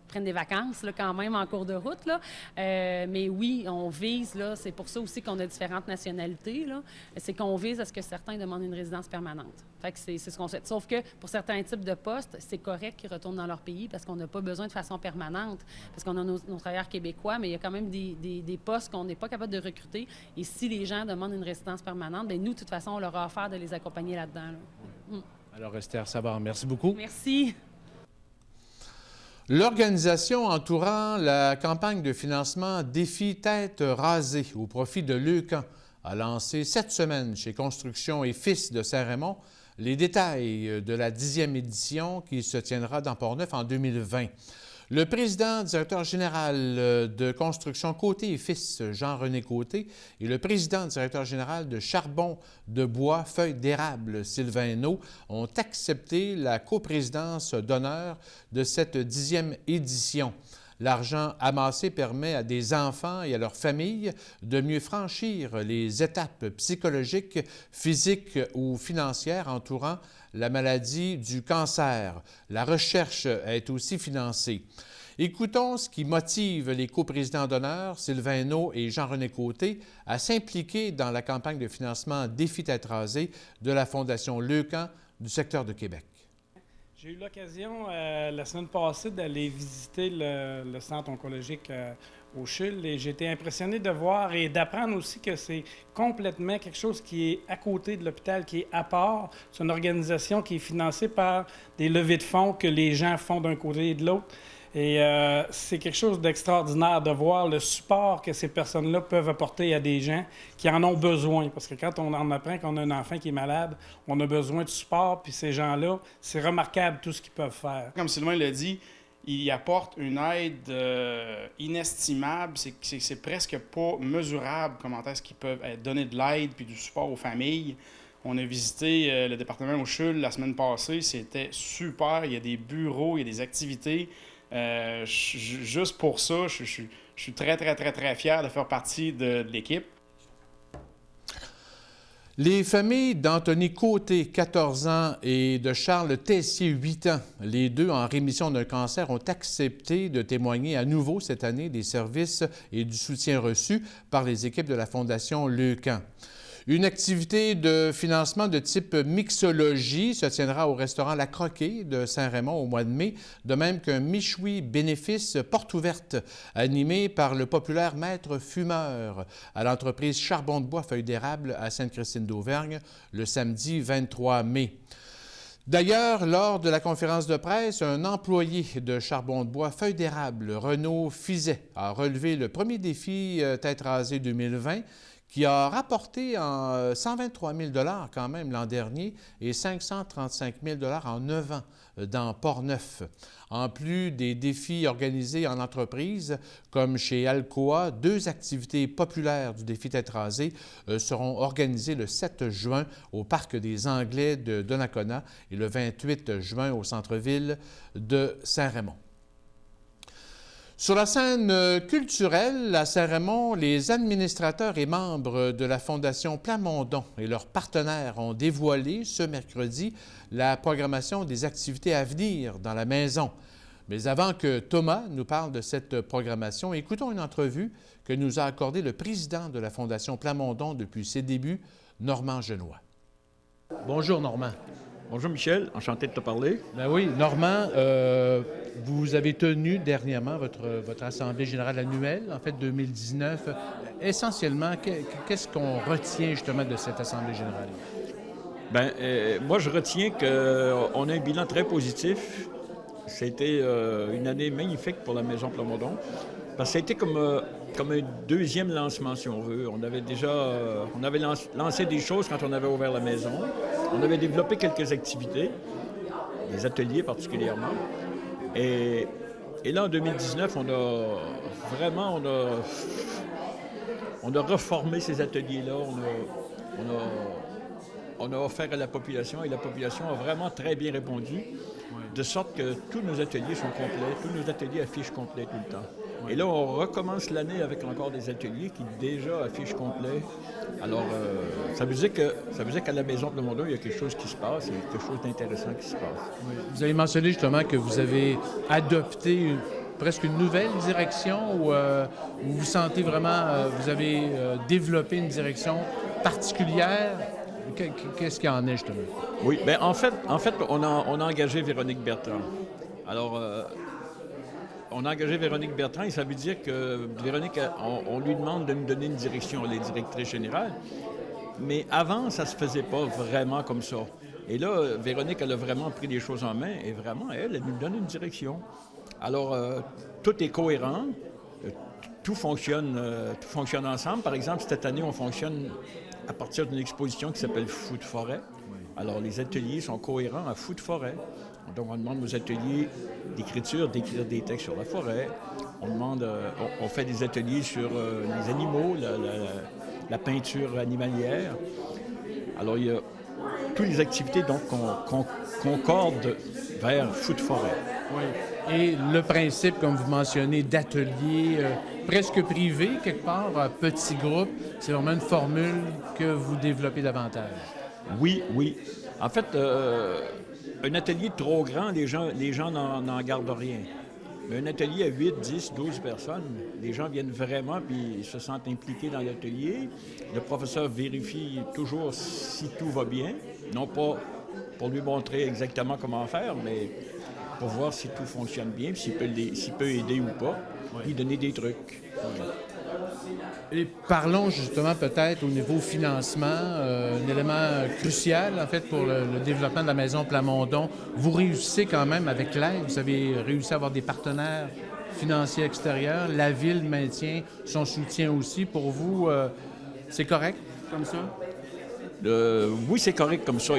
prennent des vacances là, quand même en cours de route. Là. Mais oui, on vise, là, c'est pour ça aussi qu'on a différentes nationalités, là, c'est qu'on vise à ce que certains demandent une résidence permanente. Fait que c'est ce qu'on souhaite. Sauf que pour certains types de postes, c'est correct qu'ils retournent dans leur pays parce qu'on n'a pas besoin de façon permanente, parce qu'on a nos travailleurs québécois, mais il y a quand même des postes qu'on n'est pas capable de recruter. Et si les gens demandent une résidence permanente, bien nous, de toute façon, on leur a offert de les accompagner là-dedans. Là. Alors, Esther Savard, merci beaucoup. Merci. L'organisation entourant la campagne de financement Défi Tête rasée au profit de Leucan a lancé cette semaine chez Construction et Fils de Saint-Raymond les détails de la 10e édition qui se tiendra dans Portneuf en 2020. Le président directeur général de Construction Côté et Fils, Jean-René Côté, et le président directeur général de Charbon de Bois Feuilles d'Érable, Sylvain Henault, ont accepté la coprésidence d'honneur de cette 10e édition. L'argent amassé permet à des enfants et à leurs familles de mieux franchir les étapes psychologiques, physiques ou financières entourant la maladie du cancer. La recherche est aussi financée. Écoutons ce qui motive les coprésidents d'honneur, Sylvain Henault et Jean-René Côté, à s'impliquer dans la campagne de financement Défi Tête rasée de la Fondation Leucan du secteur de Québec. J'ai eu l'occasion la semaine passée d'aller visiter le centre oncologique au CHUL et j'ai été impressionné de voir et d'apprendre aussi que c'est complètement quelque chose qui est à côté de l'hôpital, qui est à part. C'est une organisation qui est financée par des levées de fonds que les gens font d'un côté et de l'autre. Et c'est quelque chose d'extraordinaire de voir le support que ces personnes-là peuvent apporter à des gens qui en ont besoin. Parce que quand on en apprend qu'on a un enfant qui est malade, on a besoin de support, puis ces gens-là, c'est remarquable tout ce qu'ils peuvent faire. Comme Sylvain l'a dit, il apporte une aide inestimable. C'est presque pas mesurable comment est-ce qu'ils peuvent donner de l'aide puis du support aux familles. On a visité le département au CHUL la semaine passée. C'était super. Il y a des bureaux, il y a des activités. Juste pour ça, je suis très, très, très, très fier de faire partie de l'équipe. Les familles d'Anthony Côté, 14 ans, et de Charles Tessier, 8 ans, les deux en rémission d'un cancer, ont accepté de témoigner à nouveau cette année des services et du soutien reçus par les équipes de la Fondation Leucan. Une activité de financement de type mixologie se tiendra au restaurant La Croquée de Saint-Raymond au mois de mai, de même qu'un Michoui bénéfice porte ouverte animé par le populaire maître fumeur à l'entreprise Charbon de Bois Feuilles d'Érable à Sainte-Christine d'Auvergne le samedi 23 mai. D'ailleurs, lors de la conférence de presse, un employé de Charbon de Bois Feuilles d'Érable, Renaud Fizet, a relevé le premier défi Tête rasée 2020 qui a rapporté 123 000 $ quand même l'an dernier et 535 000 $ en 9 ans dans Portneuf. En plus des défis organisés en entreprise, comme chez Alcoa, 2 activités populaires du défi Tête rasée seront organisées le 7 juin au Parc des Anglais de Donnacona et le 28 juin au centre-ville de Saint-Raymond. Sur la scène culturelle à Saint-Raymond, les administrateurs et membres de la Fondation Plamondon et leurs partenaires ont dévoilé ce mercredi la programmation des activités à venir dans la maison. Mais avant que Thomas nous parle de cette programmation, écoutons une entrevue que nous a accordée le président de la Fondation Plamondon depuis ses débuts, Normand Genois. Bonjour Normand. Bonjour Michel, enchanté de te parler. Ben oui, Normand, vous avez tenu dernièrement votre Assemblée générale annuelle, en fait 2019. Essentiellement, qu'est-ce qu'on retient justement de cette Assemblée générale? Bien, moi je retiens qu'on a un bilan très positif. C'était une année magnifique pour la Maison Plamondon. Parce que ça a été comme un deuxième lancement, si on veut. On avait lancé des choses quand on avait ouvert la maison. On avait développé quelques activités, des ateliers particulièrement. Et là, en 2019, on a reformé ces ateliers-là. On a offert à la population et la population a vraiment très bien répondu, de sorte que tous nos ateliers sont complets, tous nos ateliers affichent complet tout le temps. Et là, on recommence l'année avec encore des ateliers qui déjà affichent complet. Alors, ça veut dire qu'à la Maison Plamondon, il y a quelque chose qui se passe, il y a quelque chose d'intéressant qui se passe. Oui. Vous avez mentionné justement que vous avez adopté presque une nouvelle direction où vous vous sentez vraiment, vous avez développé une direction particulière. Qu'est-ce qu'il y en est, justement? Oui, bien, en fait, on a engagé Véronique Bertrand. Alors, on a engagé Véronique Bertrand et ça veut dire que Véronique, on lui demande de nous donner une direction, elle est directrice générale. Mais avant, ça ne se faisait pas vraiment comme ça. Et là, Véronique, elle a vraiment pris les choses en main et vraiment, elle nous donne une direction. Alors, tout est cohérent, tout fonctionne ensemble. Par exemple, cette année, on fonctionne à partir d'une exposition qui s'appelle Fous de forêt. Alors, les ateliers sont cohérents à Fous de forêt. Donc, on demande aux ateliers d'écrire des textes sur la forêt. On fait des ateliers sur les animaux, la peinture animalière. Alors, il y a toutes les activités donc, qu'on concorde vers Fous de forêt. Oui. Et le principe, comme vous mentionnez, d'ateliers presque privés, quelque part, petits groupes, c'est vraiment une formule que vous développez davantage. Oui. En fait, un atelier trop grand, les gens n'en gardent rien. Mais un atelier à 8, 10, 12 personnes, les gens viennent vraiment puis se sentent impliqués dans l'atelier. Le professeur vérifie toujours si tout va bien, non pas pour lui montrer exactement comment faire, mais pour voir si tout fonctionne bien, s'il peut aider ou pas, puis donner des trucs. Et parlons justement peut-être au niveau financement, un élément crucial en fait pour le développement de la Maison Plamondon. Vous réussissez quand même avec l'aide, vous avez réussi à avoir des partenaires financiers extérieurs. La Ville maintient son soutien aussi. Pour vous, c'est correct comme ça? Oui, c'est correct comme ça.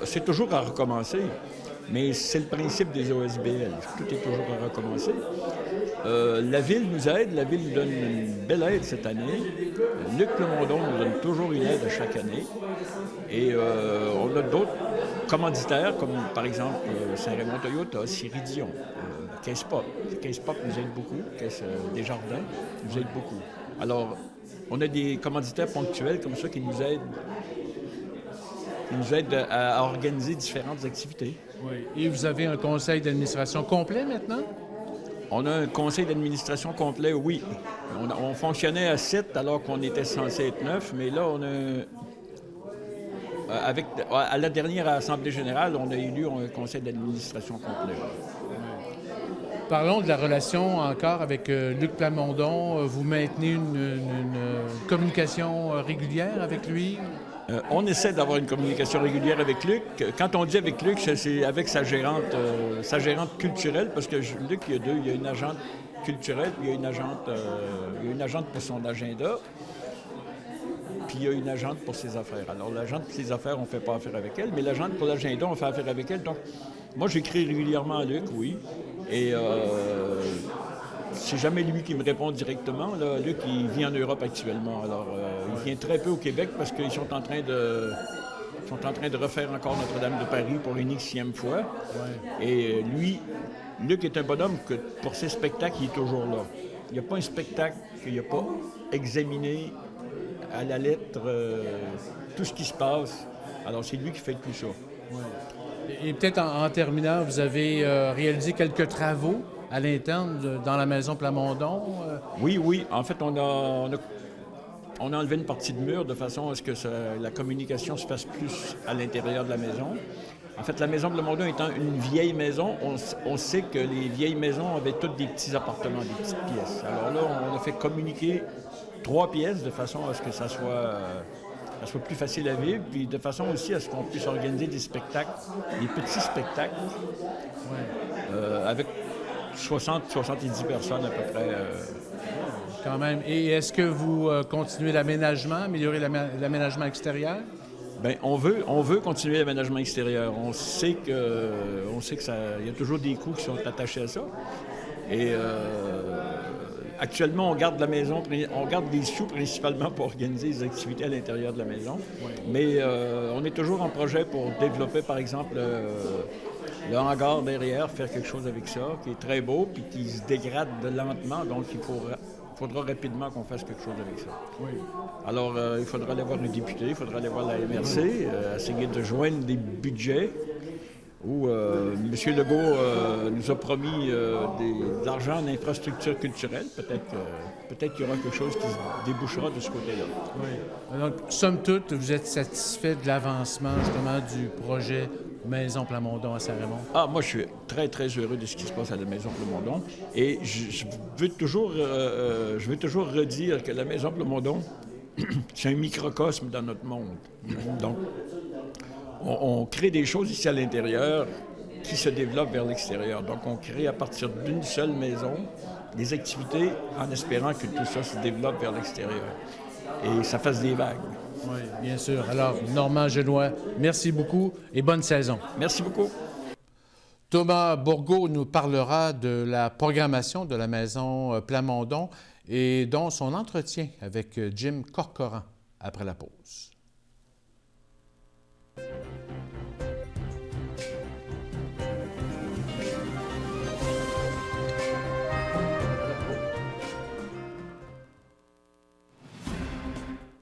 C'est toujours à recommencer. Mais c'est le principe des OSBL. Tout est toujours à recommencer. La Ville nous aide. La Ville nous donne une belle aide cette année. Luc Plamondon nous donne toujours une aide à chaque année. Et on a d'autres commanditaires, comme par exemple Saint-Raymond Toyota, Ciridion, Caisse Pop. Caisse Pop nous aide beaucoup. Caisse Desjardins nous aide beaucoup. Alors, on a des commanditaires ponctuels comme ça qui nous aident à organiser différentes activités. Oui. Et vous avez un conseil d'administration complet maintenant? On a un conseil d'administration complet, oui. On fonctionnait à 7 alors qu'on était censé être 9, mais là, on a... à la dernière Assemblée générale, on a élu un conseil d'administration complet. Parlons de la relation encore avec Luc Plamondon. Vous maintenez une communication régulière avec lui? On essaie d'avoir une communication régulière avec Luc. Quand on dit avec Luc, c'est avec sa gérante culturelle, parce que Luc, il y a deux. Il y a une agente culturelle, puis il y a une agente pour son agenda, puis il y a une agente pour ses affaires. Alors, l'agente pour ses affaires, on ne fait pas affaire avec elle, mais l'agente pour l'agenda, on fait affaire avec elle. Donc, moi, j'écris régulièrement à Luc, oui. Et c'est jamais lui qui me répond directement. Là, Luc, il vit en Europe actuellement. Alors, il vient très peu au Québec parce qu'ils sont en train de refaire encore Notre-Dame de Paris pour une Xème fois. Ouais. Et lui, Luc est un bonhomme que pour ses spectacles, il est toujours là. Il n'y a pas un spectacle qu'il n'a pas examiné à la lettre tout ce qui se passe. Alors, c'est lui qui fait tout ça. Ouais. Et peut-être en terminant, vous avez réalisé quelques travaux à l'interne dans la Maison Plamondon? Oui. En fait, on on a enlevé une partie de mur de façon à ce que la communication se fasse plus à l'intérieur de la maison. En fait, la maison Plamondon étant une vieille maison, on sait que les vieilles maisons avaient toutes des petits appartements, des petites pièces. Alors là, on a fait communiquer 3 pièces de façon à ce que ça soit plus facile à vivre, puis de façon aussi à ce qu'on puisse organiser des spectacles, des petits spectacles, avec 60-70 personnes à peu près. Quand même. Et est-ce que vous continuez l'aménagement, améliorer l'aménagement extérieur? Bien, on veut continuer l'aménagement extérieur. On sait que il y a toujours des coûts qui sont attachés à ça. Et actuellement, on garde des sous principalement pour organiser des activités à l'intérieur de la maison. Oui. Mais on est toujours en projet pour développer, par exemple, le hangar derrière, faire quelque chose avec ça, qui est très beau, puis qui se dégrade lentement. Donc, il faudra rapidement qu'on fasse quelque chose avec ça. Oui. Alors, il faudra aller voir les députés, il faudra aller voir la MRC, essayer de joindre des budgets où M. Legault nous a promis de l'argent en infrastructure culturelle. Peut-être qu'il y aura quelque chose qui se débouchera de ce côté-là. Oui. Donc, somme toute, vous êtes satisfait de l'avancement, justement, du projet Maison Plamondon à Saint-Raymond? Ah, moi, je suis très, très heureux de ce qui se passe à la Maison Plamondon. Et je veux toujours redire que la Maison Plamondon, c'est un microcosme dans notre monde. Donc, on crée des choses ici à l'intérieur qui se développent vers l'extérieur. Donc, on crée à partir d'une seule maison des activités en espérant que tout ça se développe vers l'extérieur et ça fasse des vagues. Oui, bien sûr. Alors, Normand Genois, merci beaucoup et bonne saison. Merci beaucoup. Thomas Bourgault nous parlera de la programmation de la Maison Plamondon et dont son entretien avec Jim Corcoran après la pause.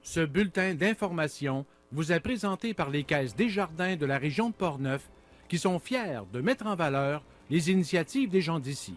Ce bulletin d'information vous est présenté par les Caisses Desjardins de la région de Portneuf, qui sont fiers de mettre en valeur les initiatives des gens d'ici.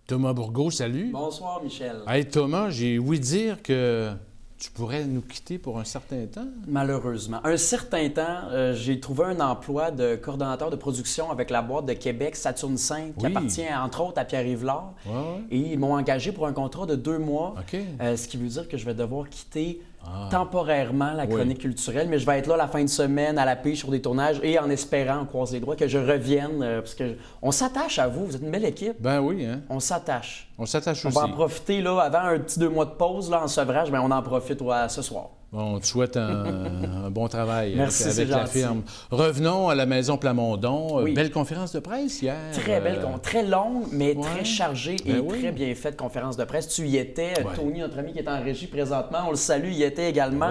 Thomas Bourgault, salut. Bonsoir, Michel. Hey, Thomas, j'ai ouï dire que tu pourrais nous quitter pour un certain temps. Malheureusement. Un certain temps, j'ai trouvé un emploi de coordonnateur de production avec la boîte de Québec Saturne 5, qui appartient entre autres à Pierre-Yves Lard. Ouais. Et ils m'ont engagé pour un contrat de 2 mois, ce qui veut dire que je vais devoir quitter temporairement la chronique culturelle, mais je vais être là la fin de semaine à la pige sur des tournages et en espérant, on croise les doigts, que je revienne, parce qu'on s'attache à vous êtes une belle équipe. Ben oui, hein? On s'attache. On s'attache aussi. On va en profiter, là, avant un petit 2 mois de pause, là, en sevrage, ben on en profite ce soir. Bon, on te souhaite un bon travail. Merci, avec la firme. Revenons à la Maison Plamondon. Oui. Belle conférence de presse hier. Très belle, très longue, mais très chargée et très bien faite conférence de presse. Tu y étais. Tony, notre ami qui est en régie présentement, on le salue, y était également.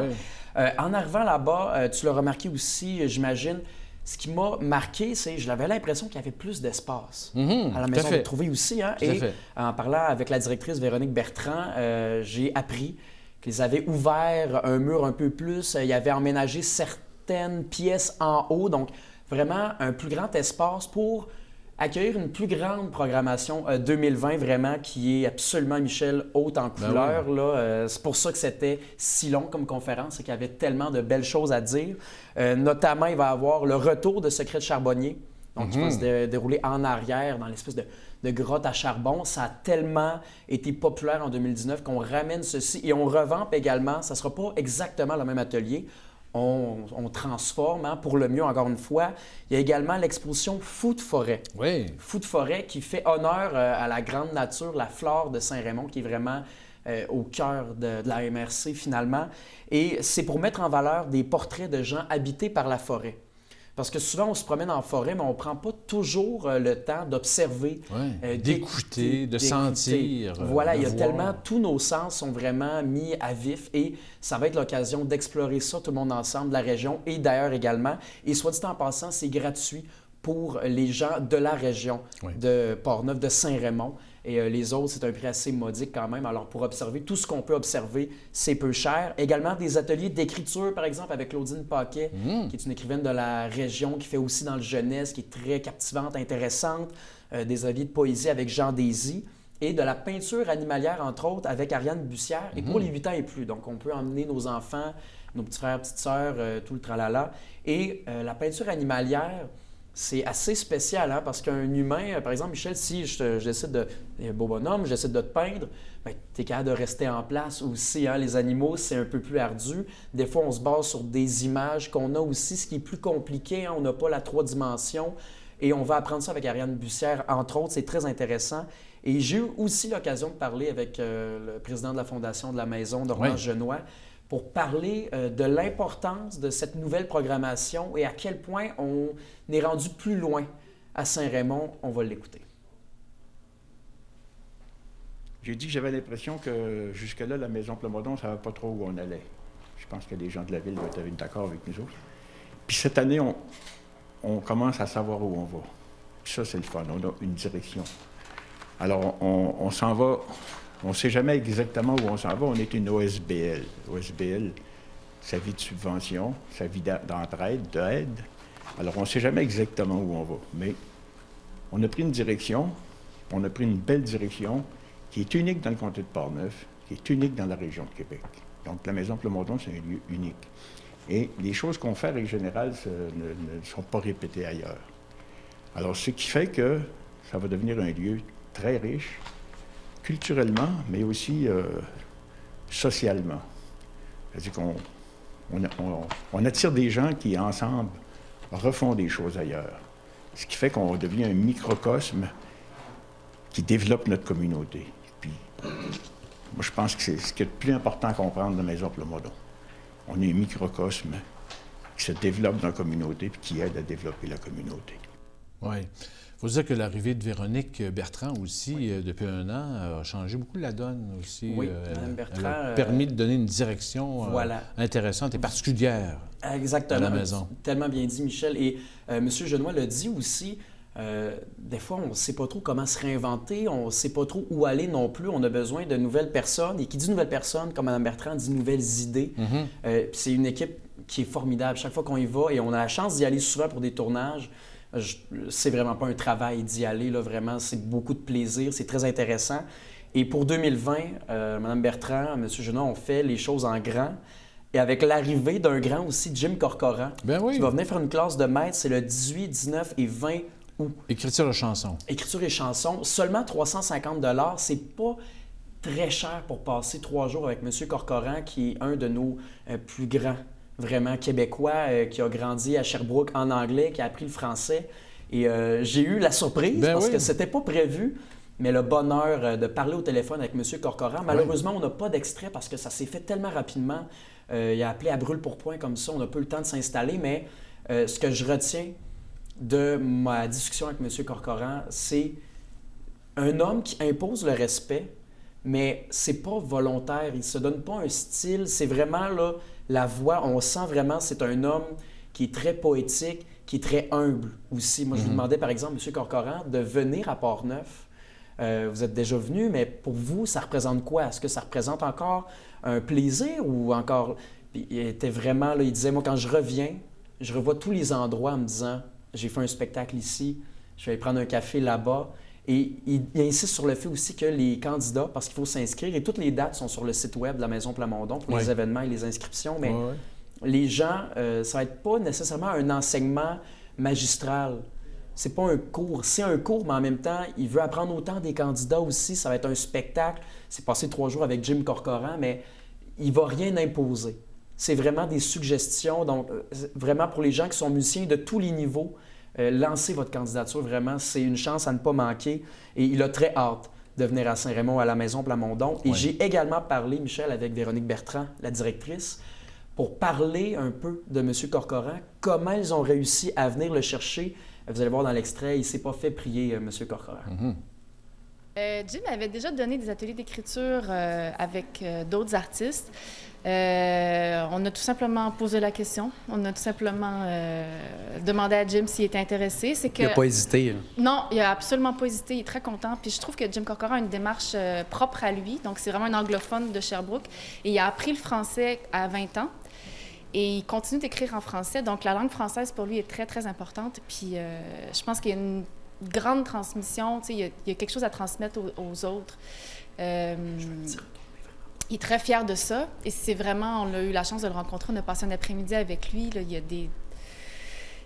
En arrivant là-bas, tu l'as remarqué aussi, j'imagine, ce qui m'a marqué, c'est que j'avais l'impression qu'il y avait plus d'espace à la maison. Vous trouvez aussi, hein? Et en parlant avec la directrice Véronique Bertrand, j'ai appris qu'ils avaient ouvert un mur un peu plus, ils avaient emménagé certaines pièces en haut, donc vraiment un plus grand espace pour accueillir une plus grande programmation 2020, vraiment, qui est absolument, Michel, haute en couleur. C'est pour ça que c'était si long comme conférence, c'est qu'il y avait tellement de belles choses à dire. Notamment, il va y avoir le retour de Secret de Charbonnier, donc qui va se dérouler en arrière dans l'espèce de grotte à charbon. Ça a tellement été populaire en 2019 qu'on ramène ceci et on revampe également. Ça ne sera pas exactement le même atelier. on transforme pour le mieux, encore une fois. Il y a également l'exposition Fous de forêt. Oui. Fous de forêt qui fait honneur à la grande nature, la flore de Saint-Raymond, qui est vraiment au cœur de la MRC finalement. Et c'est pour mettre en valeur des portraits de gens habités par la forêt. Parce que souvent, on se promène en forêt, mais on ne prend pas toujours le temps d'observer, d'écouter, de sentir. Voilà, de il y a voir. tellement, tous nos sens sont vraiment mis à vif et ça va être l'occasion d'explorer ça, tout le monde ensemble, de la région et d'ailleurs également. Et soit dit en passant, c'est gratuit pour les gens de la région de Portneuf, de Saint-Raymond. Et les autres, c'est un prix assez modique quand même. Alors, pour observer tout ce qu'on peut observer, c'est peu cher. Également, des ateliers d'écriture, par exemple, avec Claudine Paquet, qui est une écrivaine de la région, qui fait aussi dans le jeunesse, qui est très captivante, intéressante. Des ateliers de poésie avec Jean Désy. Et de la peinture animalière, entre autres, avec Ariane Bussière. Et pour les 8 ans et plus. Donc, on peut emmener nos enfants, nos petits frères, petites sœurs, tout le tralala. Et la peinture animalière, c'est assez spécial, parce qu'un humain, par exemple, Michel, si je décide de... un beau bonhomme, je décide de te peindre, tu es capable de rester en place aussi. Les animaux, c'est un peu plus ardu. Des fois, on se base sur des images qu'on a aussi, ce qui est plus compliqué. On n'a pas la 3 dimensions. Et on va apprendre ça avec Ariane Bussière, entre autres. C'est très intéressant. Et j'ai eu aussi l'occasion de parler avec le président de la Fondation de la Maison, Normand Genois, pour parler de l'importance de cette nouvelle programmation et à quel point on est rendu plus loin à Saint-Raymond. On va l'écouter. J'ai dit que j'avais l'impression que jusque-là, la Maison Plamondon ne savait pas trop où on allait. Je pense que les gens de la ville doivent être d'accord avec nous autres. Puis cette année, on commence à savoir où on va. Puis ça, c'est le fun. On a une direction. Alors, on s'en va. On ne sait jamais exactement où on s'en va. On est une OSBL. OSBL, ça vit de subvention, ça vit d'entraide, d'aide. Alors, on ne sait jamais exactement où on va. Mais on a pris une direction, on a pris une belle direction qui est unique dans le comté de Portneuf, qui est unique dans la région de Québec. Donc, la Maison Plamondon, c'est un lieu unique. Et les choses qu'on fait, en règle générale, ne sont pas répétées ailleurs. Alors, ce qui fait que ça va devenir un lieu très riche, culturellement, mais aussi socialement. C'est-à-dire qu'on attire des gens qui, ensemble, refont des choses ailleurs. Ce qui fait qu'on devient un microcosme qui développe notre communauté. Puis, moi, je pense que c'est ce qui est le plus important à comprendre de la Maison Plamondon. On est un microcosme qui se développe dans la communauté et qui aide à développer la communauté. Oui. Il faut dire que l'arrivée de Véronique Bertrand aussi, depuis 1 an, a changé beaucoup la donne aussi. Oui, Mme Bertrand... Elle a permis de donner une direction intéressante et particulière à la maison. Tellement bien dit, Michel. Et M. Genois l'a dit aussi, des fois, on ne sait pas trop comment se réinventer, on ne sait pas trop où aller non plus. On a besoin de nouvelles personnes. Et qui dit nouvelles personnes, comme Mme Bertrand, dit nouvelles idées. C'est une équipe qui est formidable. Chaque fois qu'on y va, et on a la chance d'y aller souvent pour des tournages, c'est vraiment pas un travail d'y aller, là, vraiment, c'est beaucoup de plaisir, c'est très intéressant. Et pour 2020, Mme Bertrand, M. Genois ont fait les choses en grand. Et avec l'arrivée d'un grand aussi, Jim Corcoran, qui va venir faire une classe de maître, c'est le 18, 19 et 20 août. Écriture et chanson. Écriture et chanson, seulement 350 $. C'est pas très cher pour passer 3 jours avec M. Corcoran, qui est un de nos plus grands vraiment québécois, qui a grandi à Sherbrooke en anglais, qui a appris le français. Et j'ai eu la surprise, parce que c'était pas prévu, mais le bonheur de parler au téléphone avec M. Corcoran. Malheureusement, on n'a pas d'extrait parce que ça s'est fait tellement rapidement. Il a appelé à brûle-pourpoint comme ça, on n'a pas eu le temps de s'installer, mais ce que je retiens de ma discussion avec M. Corcoran, c'est un homme qui impose le respect, mais c'est pas volontaire, il se donne pas un style, c'est vraiment là... La voix, on sent vraiment, c'est un homme qui est très poétique, qui est très humble aussi. Moi, je vous demandais, par exemple, M. Corcoran, de venir à Portneuf. Vous êtes déjà venu, mais pour vous, ça représente quoi? Est-ce que ça représente encore un plaisir ou encore... Puis, il était vraiment là, il disait, moi, quand je reviens, je revois tous les endroits en me disant, j'ai fait un spectacle ici, je vais aller prendre un café là-bas. Et il insiste sur le fait aussi que les candidats, parce qu'il faut s'inscrire, et toutes les dates sont sur le site web de la Maison Plamondon pour les événements et les inscriptions, mais les gens, ça va être pas nécessairement un enseignement magistral. C'est pas un cours. C'est un cours, mais en même temps, il veut apprendre autant des candidats aussi. Ça va être un spectacle. C'est passé 3 jours avec Jim Corcoran, mais il va rien imposer. c'est vraiment des suggestions. Donc, vraiment pour les gens qui sont musiciens de tous les niveaux, lancez votre candidature. Vraiment, c'est une chance à ne pas manquer. Et il a très hâte de venir à Saint-Raymond, à la Maison Plamondon. Et j'ai également parlé, Michel, avec Véronique Bertrand, la directrice, pour parler un peu de M. Corcoran, comment ils ont réussi à venir le chercher. Vous allez voir dans l'extrait, il ne s'est pas fait prier, M. Corcoran. Jim avait déjà donné des ateliers d'écriture avec d'autres artistes. On a tout simplement posé la question. On a tout simplement demandé à Jim s'il était intéressé. Il n'a pas hésité. Non, il n'a absolument pas hésité. Il est très content. Puis je trouve que Jim Corcoran a une démarche propre à lui. Donc, c'est vraiment un anglophone de Sherbrooke. Et il a appris le français à 20 ans. Et il continue d'écrire en français. Donc, la langue française, pour lui, est très, très importante. Puis je pense qu'il y a une grande transmission. Tu sais, il y a quelque chose à transmettre aux autres. Il est très fier de ça. Et c'est vraiment, on a eu la chance de le rencontrer. On a passé un après-midi avec lui. Là, il y a des...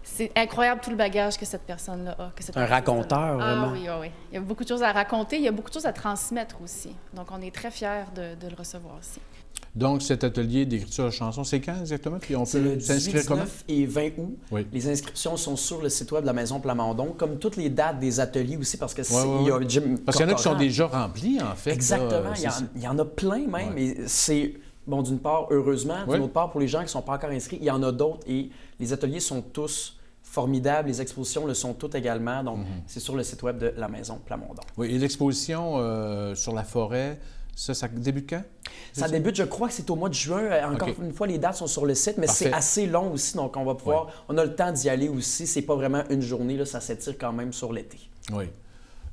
C'est incroyable tout le bagage que cette personne-là a. Un raconteur, vraiment. Ah oui, oui, oui. Il y a beaucoup de choses à raconter. Il y a beaucoup de choses à transmettre aussi. Donc, on est très fiers de le recevoir aussi. Donc, cet atelier d'écriture de chansons, c'est quand exactement? Puis on peut s'inscrire comment? C'est le 19 et 20 août. Oui. Les inscriptions sont sur le site web de la Maison Plamondon, comme toutes les dates des ateliers aussi, parce que il y a Jim Parce qu'il y en a qui sont Corcoran. déjà remplis, en fait. Exactement. Il y en a plein même. Et c'est, bon, d'une part, heureusement. D'une autre part, pour les gens qui ne sont pas encore inscrits, il y en a d'autres. Et les ateliers sont tous formidables. Les expositions le sont toutes également. Donc, c'est sur le site web de la Maison Plamondon. Oui, et l'exposition sur la forêt, ça débute quand? Ça débute, je crois que c'est au mois de juin. Encore une fois, les dates sont sur le site, mais c'est assez long aussi, donc on va pouvoir... On a le temps d'y aller aussi. C'est pas vraiment une journée, là, ça s'étire quand même sur l'été. Oui.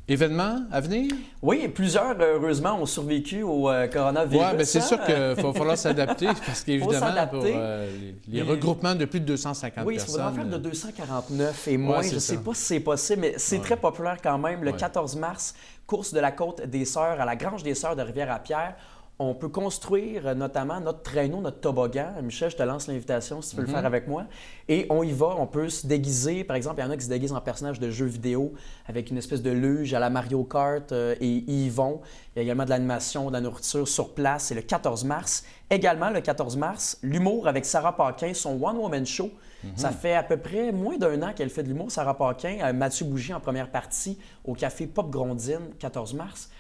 Événements à venir? Oui, plusieurs, heureusement, ont survécu au coronavirus. Oui, bien c'est sûr qu'il va falloir s'adapter, parce qu'évidemment, pour les regroupements de plus de 250 personnes... Oui, il faudra en faire de 249 et moins. Je ne sais pas si c'est possible, mais c'est très populaire quand même. Le 14 mars, course de la Côte des Sœurs à la Grange des Sœurs de Rivière-à-Pierre. On peut construire notamment notre traîneau, notre toboggan. Michel, je te lance l'invitation si tu veux le faire avec moi. Et on y va, on peut se déguiser. Par exemple, il y en a qui se déguisent en personnage de jeux vidéo avec une espèce de luge à la Mario Kart et ils y vont. Il y a également de l'animation, de la nourriture sur place. C'est le 14 mars. Également, le 14 mars, l'humour avec Sarah Paquin, son One-Woman Show. Ça fait à peu près moins d'un an qu'elle fait de l'humour, Sarah Paquin. Mathieu Bougie en première partie au Café Pop Grondine, 14 mars.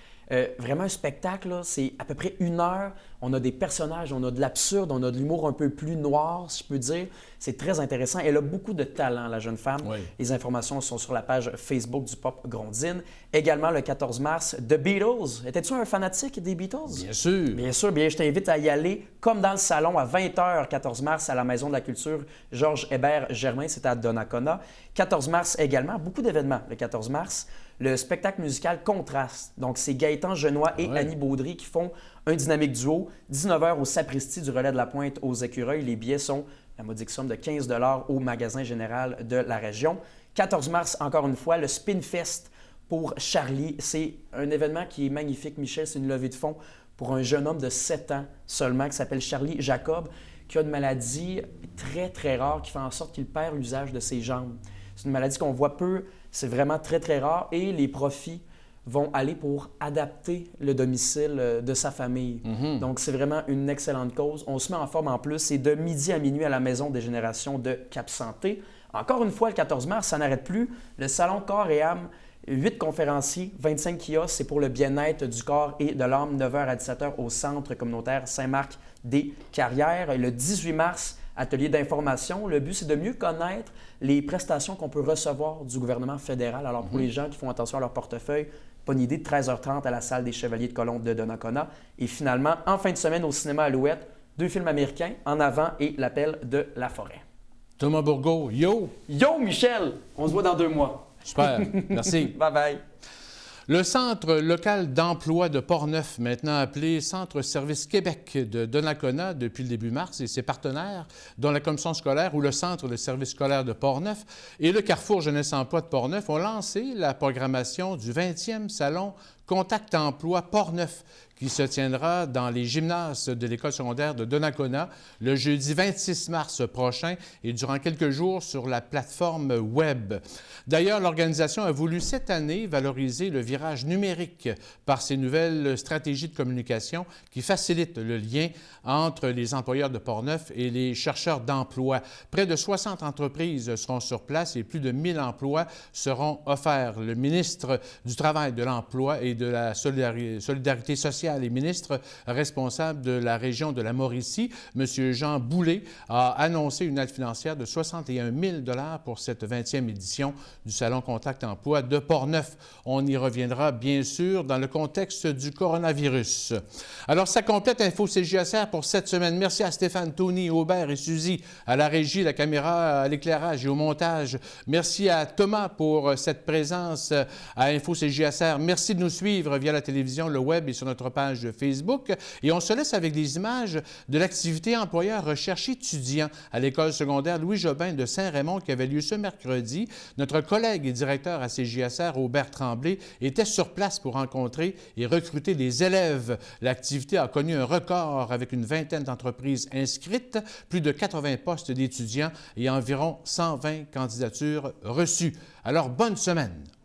Vraiment un spectacle, là, c'est à peu près 1 heure. On a des personnages, on a de l'absurde, on a de l'humour un peu plus noir, si je peux dire. C'est très intéressant. Elle a beaucoup de talent, la jeune femme. Oui. Les informations sont sur la page Facebook du Pop Grondine. Également, le 14 mars, The Beatles. Étais-tu un fanatique des Beatles? Bien sûr. Bien sûr. Bien, je t'invite à y aller, comme dans le salon, à 20h, 14 mars, à la Maison de la Culture Georges Hébert-Germain. C'est à Donnacona. 14 mars également, beaucoup d'événements le 14 mars. Le spectacle musical Contraste. Donc, c'est Gaëtan Genois et Annie Baudry qui font un dynamique duo. 19h au Sapristi du Relais de la Pointe aux Écureuils. Les billets sont la modique somme de 15 $ au magasin général de la région. 14 mars, encore une fois, le Spin Fest pour Charlie. C'est un événement qui est magnifique, Michel. C'est une levée de fonds pour un jeune homme de 7 ans seulement qui s'appelle Charlie Jacob, qui a une maladie très, très rare qui fait en sorte qu'il perd l'usage de ses jambes. C'est une maladie qu'on voit peu. C'est vraiment très, très rare et les profits vont aller pour adapter le domicile de sa famille. Donc, c'est vraiment une excellente cause. On se met en forme en plus. C'est de midi à minuit à la Maison des Générations de Cap-Santé. Encore une fois, le 14 mars, ça n'arrête plus. Le Salon Corps et âme, 8 conférenciers, 25 kiosques. C'est pour le bien-être du corps et de l'âme, 9h à 17h au Centre communautaire Saint-Marc-des-Carrières. Et le 18 mars, atelier d'information. Le but, c'est de mieux connaître les prestations qu'on peut recevoir du gouvernement fédéral. Alors, pour les gens qui font attention à leur portefeuille, bonne idée, de 13h30 à la salle des Chevaliers de Colombe de Donnacona. Et finalement, en fin de semaine, au cinéma Alouette, 2 films américains, En avant et L'appel de la forêt. Thomas Bourgault, yo! Yo, Michel! On se voit dans 2 mois. Super, merci. Bye-bye. Le Centre local d'emploi de Portneuf, maintenant appelé Centre Service Québec de Donnacona depuis le début mars, et ses partenaires, dont la commission scolaire ou le Centre de service scolaire de Portneuf et le Carrefour Jeunesse Emploi de Portneuf, ont lancé la programmation du 20e Salon Contact Emploi Portneuf qui se tiendra dans les gymnases de l'école secondaire de Donnacona le jeudi 26 mars prochain et durant quelques jours sur la plateforme web. D'ailleurs, l'organisation a voulu cette année valoriser le virage numérique par ses nouvelles stratégies de communication qui facilitent le lien entre les employeurs de Portneuf et les chercheurs d'emploi. Près de 60 entreprises seront sur place et plus de 1000 emplois seront offerts. Le ministre du Travail, de l'Emploi et de la Solidarité sociale et ministre responsable de la région de la Mauricie, M. Jean Boulet, a annoncé une aide financière de 61 000 $ pour cette 20e édition du Salon Contact Emploi de Portneuf. On y reviendra bien sûr dans le contexte du coronavirus. Alors, ça complète Info CJSR pour cette semaine. Merci à Stéphane, Tony, Aubert et Suzy, à la régie, la caméra, à l'éclairage et au montage. Merci à Thomas pour cette présence à Info CJSR. Merci de nous suivre via la télévision, le web et sur notre page Facebook. Et on se laisse avec des images de l'activité employeur recherche étudiant à l'école secondaire Louis-Jobin de Saint-Raymond qui avait lieu ce mercredi. Notre collègue et directeur à CJSR, Aubert Tremblay, était sur place pour rencontrer et recruter des élèves. L'activité a connu un record avec une vingtaine d'entreprises inscrites, plus de 80 postes d'étudiants et environ 120 candidatures reçues. Alors, bonne semaine!